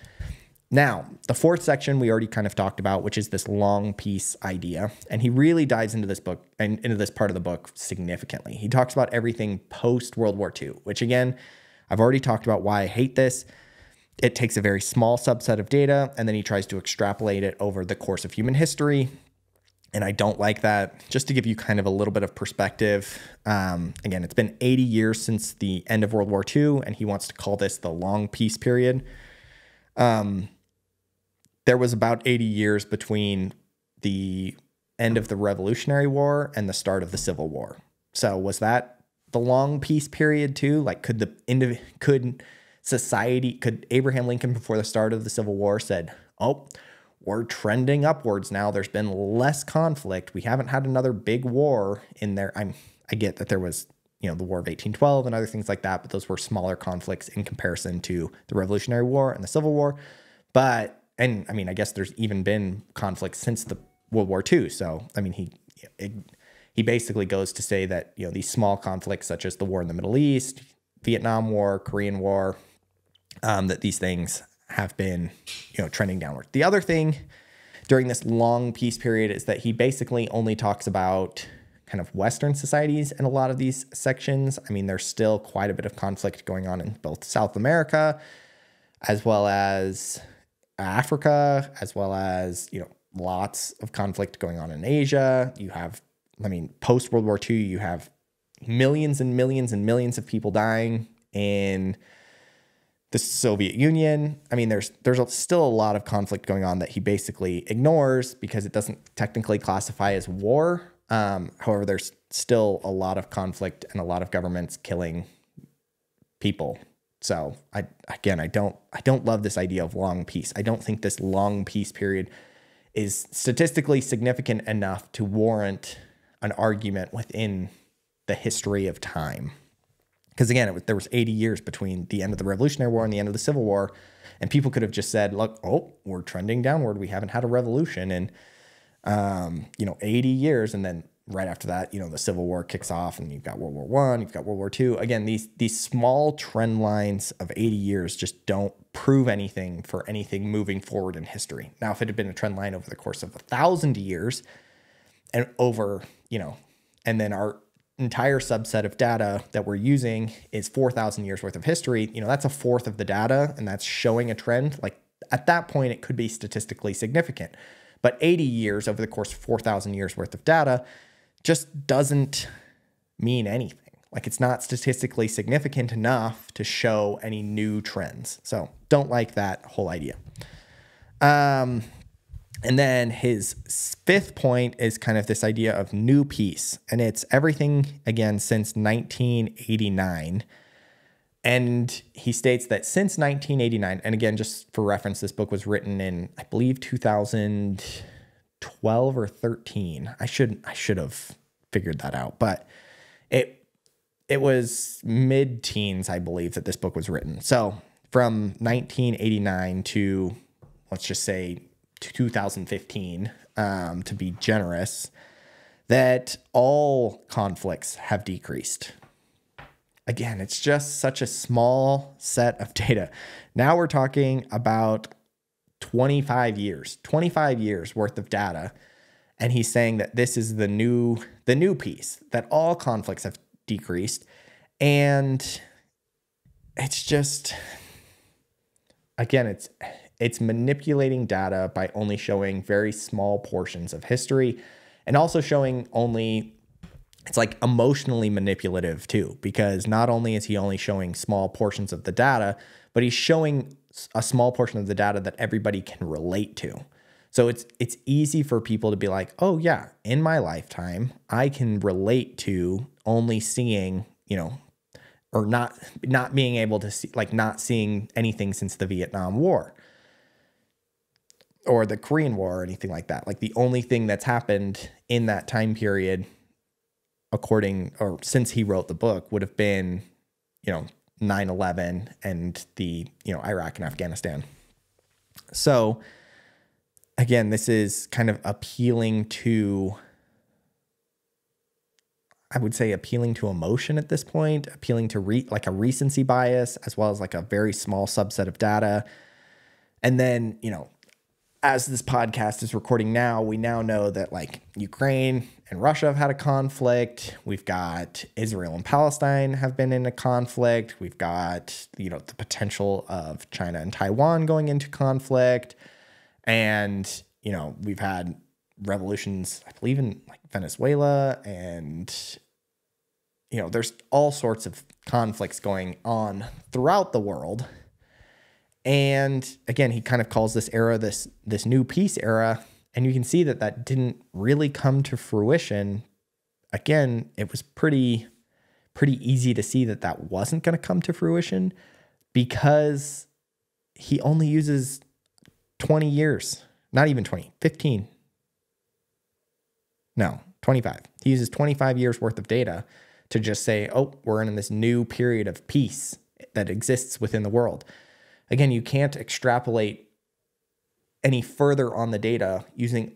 Now, the fourth section we already kind of talked about, which is this long peace idea. And he really dives into this book and into this part of the book significantly. He talks about everything post World War II, which again, I've already talked about why I hate this. It takes a very small subset of data, and then he tries to extrapolate it over the course of human history. And I don't like that. Just to give you kind of a little bit of perspective, again, it's been 80 years since the end of World War II, and he wants to call this the long peace period. There was about 80 years between the end of the Revolutionary War and the start of the Civil War. So was that the long peace period too? Like could Abraham Lincoln before the start of the Civil War said, oh, we're trending upwards now. There's been less conflict. We haven't had another big war in there. I get that there was, the War of 1812 and other things like that, but those were smaller conflicts in comparison to the Revolutionary War and the Civil War. I guess there's even been conflicts since the World War II. So, he basically goes to say that, these small conflicts such as the war in the Middle East, Vietnam War, Korean War, that these things have been, trending downward. The other thing during this long peace period is that he basically only talks about kind of Western societies in a lot of these sections. There's still quite a bit of conflict going on in both South America as well as Africa, as well as, lots of conflict going on in Asia. You have, post World War II, you have millions and millions and millions of people dying in the Soviet Union. There's still a lot of conflict going on that he basically ignores because it doesn't technically classify as war. However, there's still a lot of conflict and a lot of governments killing people. So I don't love this idea of long peace. I don't think this long peace period is statistically significant enough to warrant an argument within the history of time. Because again, there was 80 years between the end of the Revolutionary War and the end of the Civil War, and people could have just said, "Look, we're trending downward. We haven't had a revolution in, 80 years," and then right after that, the Civil War kicks off, and you've got World War I, you've got World War II. Again, these small trend lines of 80 years just don't prove anything for anything moving forward in history. Now, if it had been a trend line over the course of 1,000 years, and over, and then our entire subset of data that we're using is 4,000 years worth of history, that's a fourth of the data, and that's showing a trend. Like at that point, it could be statistically significant. But 80 years over the course of 4,000 years worth of data just doesn't mean anything. Like it's not statistically significant enough to show any new trends. So don't like that whole idea. And then his fifth point is kind of this idea of new peace. And it's everything, again, since 1989. And he states that since 1989, and again, just for reference, this book was written in, I believe, 2012 or 13. I should have figured that out. But it was mid-teens, I believe, that this book was written. So from 1989 to, let's just say, 2015, to be generous, that all conflicts have decreased. Again, it's just such a small set of data. Now we're talking about 25 years worth of data. And he's saying that this is the new piece, that all conflicts have decreased. And it's just, again, it's manipulating data by only showing very small portions of history, and also showing only, it's like emotionally manipulative too, because not only is he only showing small portions of the data, but he's showing a small portion of the data that everybody can relate to. So it's easy for people to be like, oh yeah, in my lifetime, I can relate to only seeing, or not being able to see, like not seeing anything since the Vietnam War or the Korean War or anything like that. Like the only thing that's happened in that time period, since he wrote the book, would have been, 9/11 and the, Iraq and Afghanistan. So again, this is kind of appealing to emotion at this point, appealing to like a recency bias, as well as like a very small subset of data. And then, as this podcast is recording now, we now know that like Ukraine and Russia have had a conflict. We've got Israel and Palestine have been in a conflict. We've got, the potential of China and Taiwan going into conflict. And, we've had revolutions, I believe, in like Venezuela, and, there's all sorts of conflicts going on throughout the world. And again, he kind of calls this era, this new peace era. And you can see that that didn't really come to fruition. Again, it was pretty easy to see that that wasn't going to come to fruition because he only uses 20 years, not even 20, 15. No, 25. He uses 25 years worth of data to just say, oh, we're in this new period of peace that exists within the world. Again, you can't extrapolate any further on the data using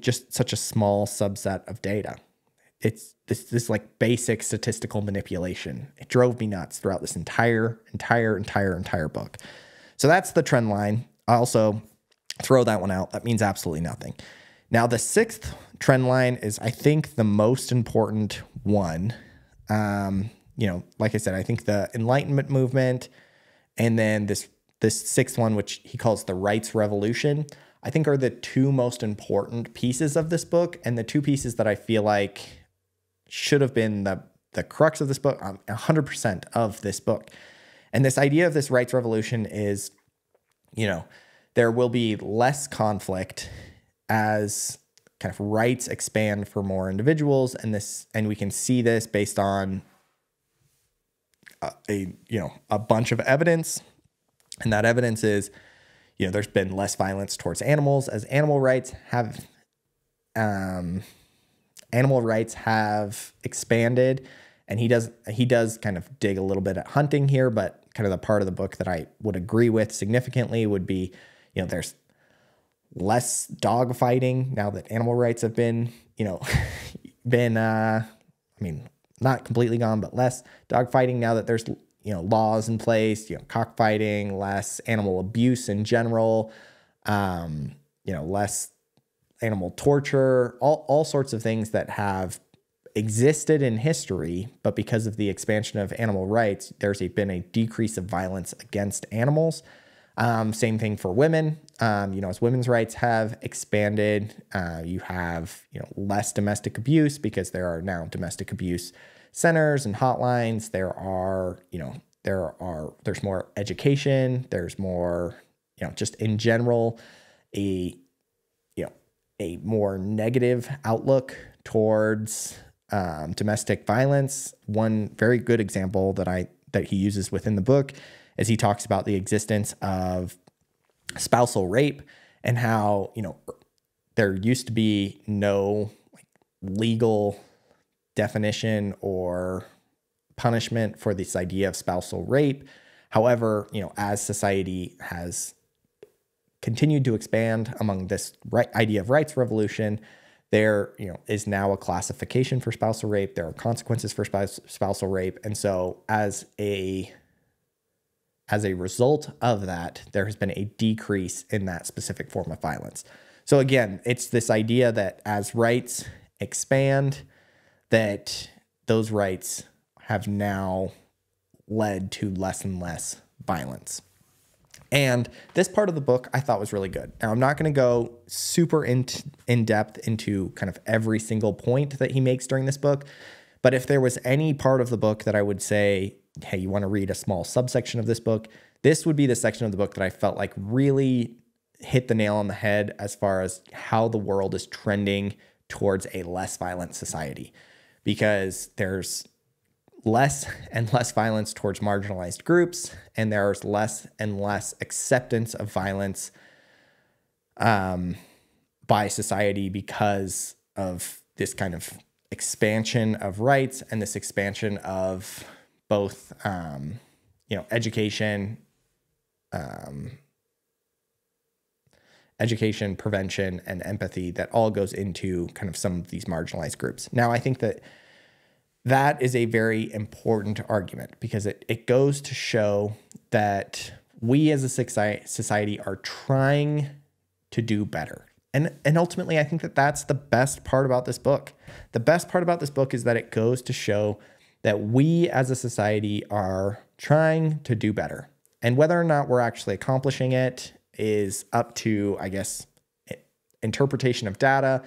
just such a small subset of data. It's this like basic statistical manipulation. It drove me nuts throughout this entire book. So that's the trend line. I also throw that one out. That means absolutely nothing. Now, the sixth trend line is, I think, the most important one. Like I said, I think the Enlightenment movement and then this sixth one, which he calls the rights revolution, I think are the two most important pieces of this book, and the two pieces that I feel like should have been the crux of this book, 100% of this book. And this idea of this rights revolution is, there will be less conflict as kind of rights expand for more individuals, and we can see this based on a bunch of evidence, and that evidence is, there's been less violence towards animals as animal rights have expanded. And he does kind of dig a little bit at hunting here, but kind of the part of the book that I would agree with significantly would be, there's less dog fighting now that animal rights have been not completely gone, but less dog fighting now that there's, laws in place, cockfighting, less animal abuse in general, less animal torture, all sorts of things that have existed in history, but because of the expansion of animal rights, there's been a decrease of violence against animals. Same thing for women. As women's rights have expanded, you have, less domestic abuse because there are now domestic abuse centers and hotlines. There's more education. There's more, just in general, a more negative outlook towards domestic violence. One very good example that he uses within the book is he talks about the existence of spousal rape and how, there used to be no legal definition or punishment for this idea of spousal rape. However, as society has continued to expand among this idea of rights revolution, there, is now a classification for spousal rape. There are consequences for spousal rape. And so as a result of that, there has been a decrease in that specific form of violence. So again, it's this idea that as rights expand, that those rights have now led to less and less violence. And this part of the book I thought was really good. Now, I'm not going to go super in depth into kind of every single point that he makes during this book, but if there was any part of the book that I would say, hey, you want to read a small subsection of this book, this would be the section of the book that I felt like really hit the nail on the head as far as how the world is trending towards a less violent society, because there's less and less violence towards marginalized groups, and there's less and less acceptance of violence by society because of this kind of expansion of rights and this expansion of both, education, prevention, and empathy that all goes into kind of some of these marginalized groups. Now, I think that is a very important argument because it goes to show that we as a society are trying to do better. And ultimately, I think that that's the best part about this book. The best part about this book is that it goes to show that we as a society are trying to do better. And whether or not we're actually accomplishing it is up to, I guess, interpretation of data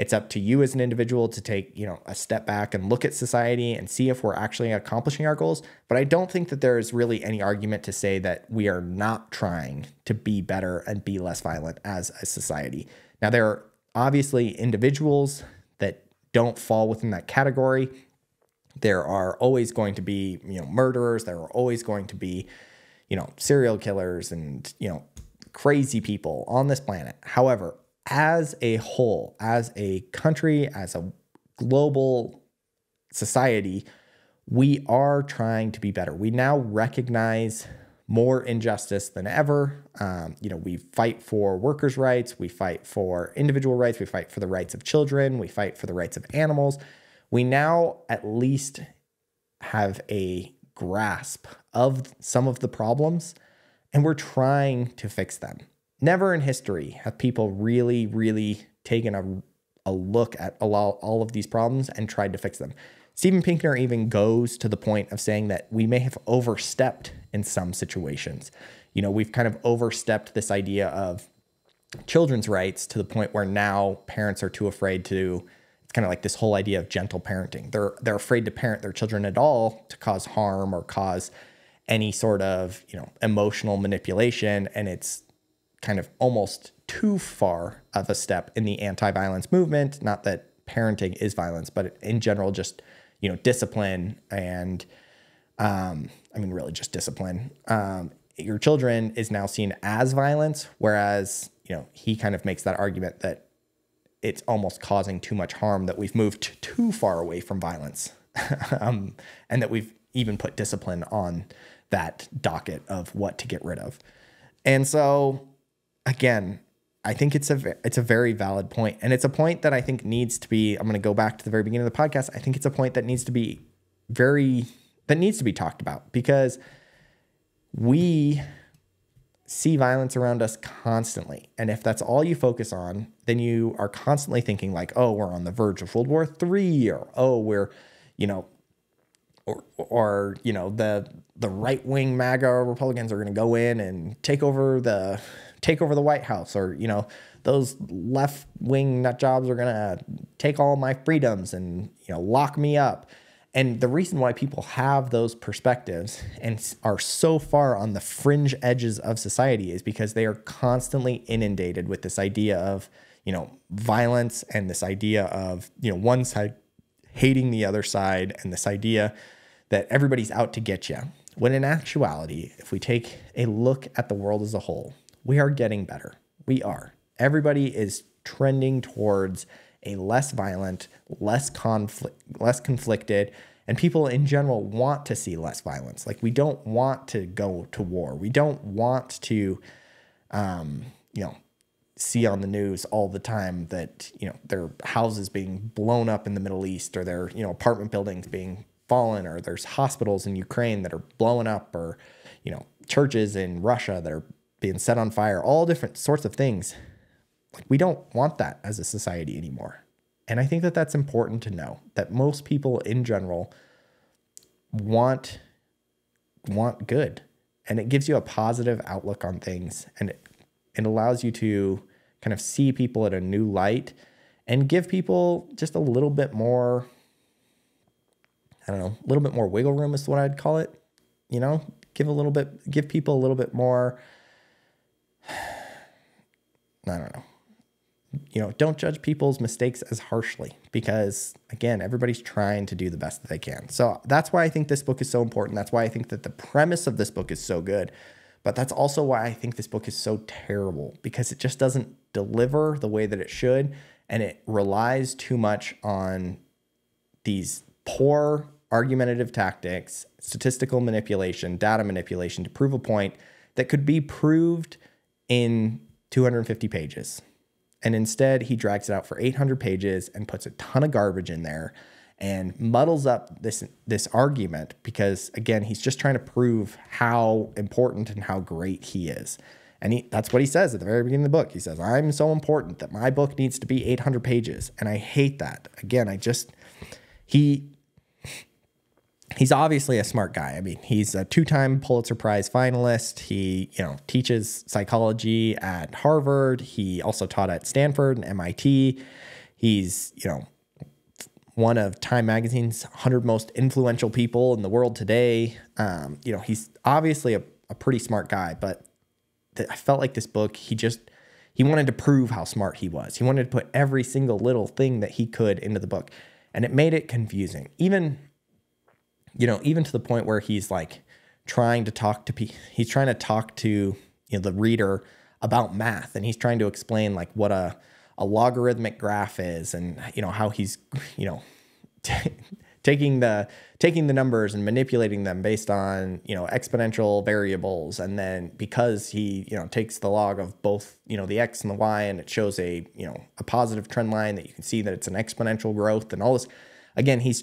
It's up to you as an individual to take, a step back and look at society and see if we're actually accomplishing our goals. But I don't think that there is really any argument to say that we are not trying to be better and be less violent as a society. Now, there are obviously individuals that don't fall within that category. There are always going to be, murderers. There are always going to be, serial killers and, crazy people on this planet. However, as a whole, as a country, as a global society, we are trying to be better. We now recognize more injustice than ever. We fight for workers' rights. We fight for individual rights. We fight for the rights of children. We fight for the rights of animals. We now at least have a grasp of some of the problems, and we're trying to fix them. Never in history have people really, really taken a look at all of these problems and tried to fix them. Steven Pinker even goes to the point of saying that we may have overstepped in some situations. We've kind of overstepped this idea of children's rights to the point where now parents are too afraid to. It's kind of like this whole idea of gentle parenting. They're afraid to parent their children at all to cause harm or cause any sort of, emotional manipulation. And it's kind of almost too far of a step in the anti-violence movement. Not that parenting is violence, but in general, just, discipline and, really just discipline. Your children is now seen as violence, whereas, he kind of makes that argument that it's almost causing too much harm, that we've moved too far away from violence, and that we've even put discipline on that docket of what to get rid of. And so, again, I think it's a very valid point, and it's a point that I think needs to be. I'm going to go back to the very beginning of the podcast. I think it's a point that needs to be talked about, because we see violence around us constantly. And if that's all you focus on, then you are constantly thinking like, oh, we're on the verge of World War III, or, oh, we're, the right-wing MAGA Republicans are going to go in and take over the White House, or, those left-wing nut jobs are going to take all my freedoms and, lock me up. And the reason why people have those perspectives and are so far on the fringe edges of society is because they are constantly inundated with this idea of, violence, and this idea of, one side hating the other side, and this idea that everybody's out to get you. When in actuality, if we take a look at the world as a whole, we are getting better. We are. Everybody is trending towards a less violent, less conflicted, and people in general want to see less violence. Like, we don't want to go to war. We don't want to, see on the news all the time that, there are houses being blown up in the Middle East, or their, apartment buildings being fallen, or there's hospitals in Ukraine that are blowing up, or, churches in Russia that are being set on fire, all different sorts of things. Like, we don't want that as a society anymore. And I think that that's important to know, that most people in general want good, and it gives you a positive outlook on things, and it allows you to kind of see people at a new light and give people just a little bit more, a little bit more wiggle room is what I'd call it. Give people a little bit more, don't judge people's mistakes as harshly, because again, everybody's trying to do the best that they can. So that's why I think this book is so important. That's why I think that the premise of this book is so good, but that's also why I think this book is so terrible, because it just doesn't deliver the way that it should. And it relies too much on these poor argumentative tactics, statistical manipulation, data manipulation to prove a point that could be proved in 250 pages. And instead, he drags it out for 800 pages and puts a ton of garbage in there and muddles up this argument, because, again, he's just trying to prove how important and how great he is. And that's what he says at the very beginning of the book. He says, I'm so important that my book needs to be 800 pages. And I hate that. Again, he's obviously a smart guy. I mean, he's a 2-time Pulitzer Prize finalist. He, teaches psychology at Harvard. He also taught at Stanford and MIT. He's, one of Time Magazine's 100 most influential people in the world today. He's obviously a pretty smart guy, but I felt like this book, he wanted to prove how smart he was. He wanted to put every single little thing that he could into the book, and it made it confusing. Even to the point where he's like trying to talk to the reader about math, and he's trying to explain like what a logarithmic graph is, and how he's taking the numbers and manipulating them based on exponential variables, and then because he takes the log of both the x and the y, and it shows a positive trend line that you can see that it's an exponential growth and all this. Again, he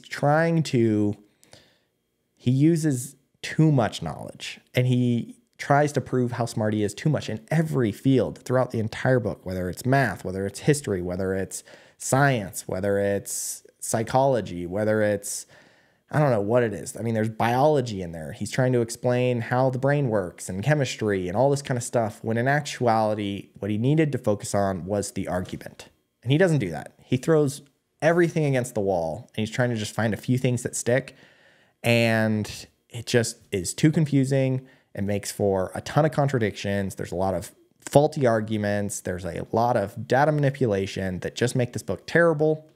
uses too much knowledge, and he tries to prove how smart he is too much in every field throughout the entire book, whether it's math, whether it's history, whether it's science, whether it's psychology, whether it's, I don't know what it is. I mean, there's biology in there. He's trying to explain how the brain works and chemistry and all this kind of stuff, when in actuality, what he needed to focus on was the argument. And he doesn't do that. He throws everything against the wall, and he's trying to just find a few things that stick. And it just is too confusing. It makes for a ton of contradictions. There's a lot of faulty arguments. There's a lot of data manipulation that just make this book terrible.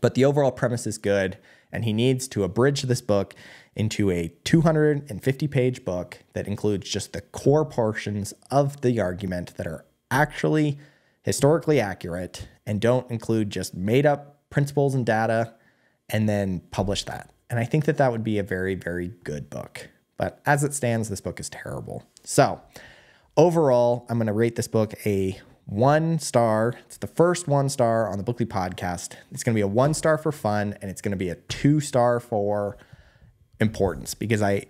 But the overall premise is good, and he needs to abridge this book into a 250-page book that includes just the core portions of the argument that are actually historically accurate and don't include just made-up principles and data, and then publish that. And I think that would be a very, very good book. But as it stands, this book is terrible. So overall, I'm going to rate this book a 1 star. It's the first 1 star on the Bookley podcast. It's going to be a 1 star for fun, and it's going to be a 2 star for importance, because I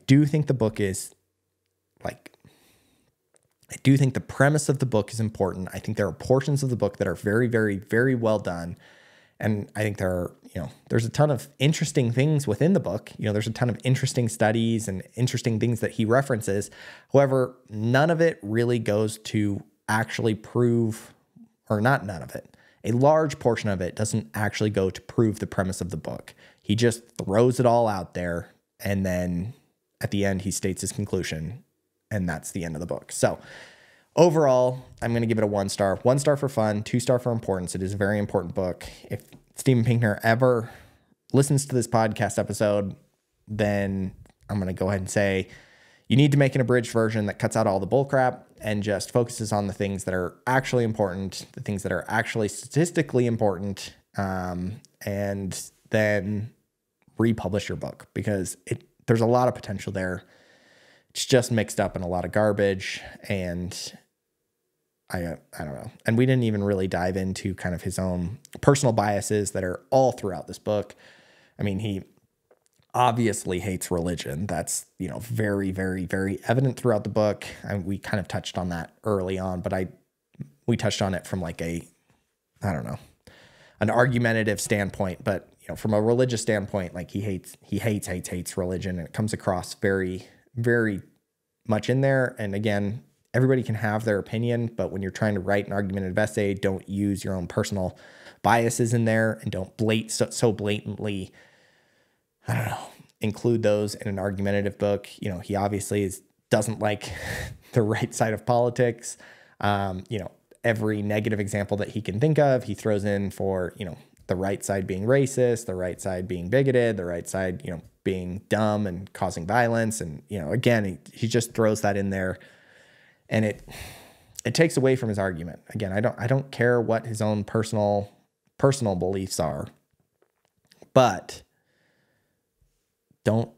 do think the book is I do think the premise of the book is important. I think there are portions of the book that are very, very, very well done. And I think there's a ton of interesting things within the book. There's a ton of interesting studies and interesting things that he references. However, none of it really goes to actually prove, or not none of it. A large portion of it doesn't actually go to prove the premise of the book. He just throws it all out there, and then at the end, he states his conclusion, and that's the end of the book. So overall, I'm going to give it a 1 star. 1 star for fun, 2 star for importance. It is a very important book. If Steven Pinkner ever listens to this podcast episode, then I'm going to go ahead and say you need to make an abridged version that cuts out all the bullcrap and just focuses on the things that are actually important, the things that are actually statistically important, and then republish your book, because there's a lot of potential there. It's just mixed up in a lot of garbage, and I don't know. And we didn't even really dive into kind of his own personal biases that are all throughout this book. I mean, he obviously hates religion. That's, very, very, very evident throughout the book. And we kind of touched on that early on, but we touched on it from like an argumentative standpoint. But, from a religious standpoint, like he hates religion, and it comes across very, very much in there. And again, everybody can have their opinion, but when you're trying to write an argumentative essay, don't use your own personal biases in there, and don't so blatantly, include those in an argumentative book. He obviously doesn't like the right side of politics. Every negative example that he can think of, he throws in for, the right side being racist, the right side being bigoted, the right side, being dumb and causing violence. And, again, he just throws that in there, and it takes away from his argument. Again, I don't care what his own personal beliefs are, but don't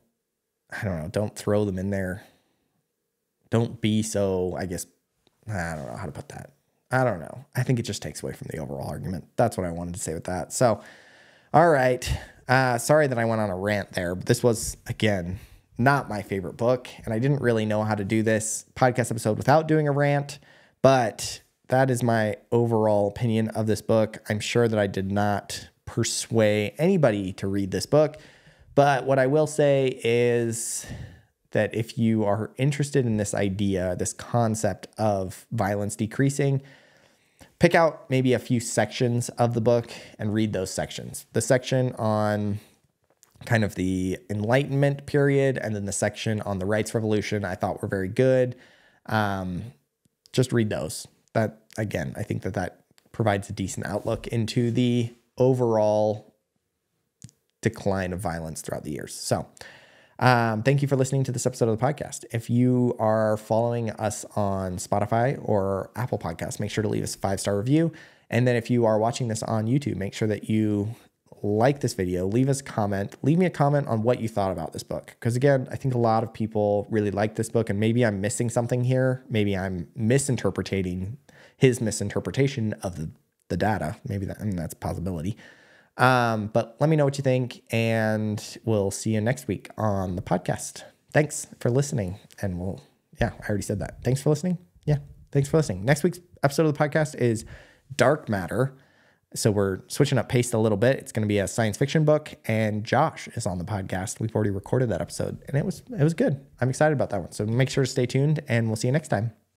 throw them in there. Don't be so, I don't know how to put that. I don't know. I think it just takes away from the overall argument. That's what I wanted to say with that. So, all right. Sorry that I went on a rant there, but this was, again, not my favorite book, and I didn't really know how to do this podcast episode without doing a rant, but that is my overall opinion of this book. I'm sure that I did not persuade anybody to read this book, but what I will say is that if you are interested in this idea, this concept of violence decreasing, pick out maybe a few sections of the book and read those sections. The section on kind of the Enlightenment period and then the section on the rights revolution I thought were very good. Just read those. That, again, I think that provides a decent outlook into the overall decline of violence throughout the years. So thank you for listening to this episode of the podcast. If you are following us on Spotify or Apple Podcasts, make sure to leave us a 5-star review. And then if you are watching this on YouTube, make sure that you like this video, leave us a comment, leave me a comment on what you thought about this book. Because again, I think a lot of people really like this book, and maybe I'm missing something here. Maybe I'm misinterpreting his misinterpretation of the data. Maybe that's a possibility. But let me know what you think, and we'll see you next week on the podcast. Thanks for listening. And I already said that. Thanks for listening. Yeah. Thanks for listening. Next week's episode of the podcast is Dark Matter. So we're switching up pace a little bit. It's going to be a science fiction book, and Josh is on the podcast. We've already recorded that episode, and it was good. I'm excited about that one. So make sure to stay tuned, and we'll see you next time.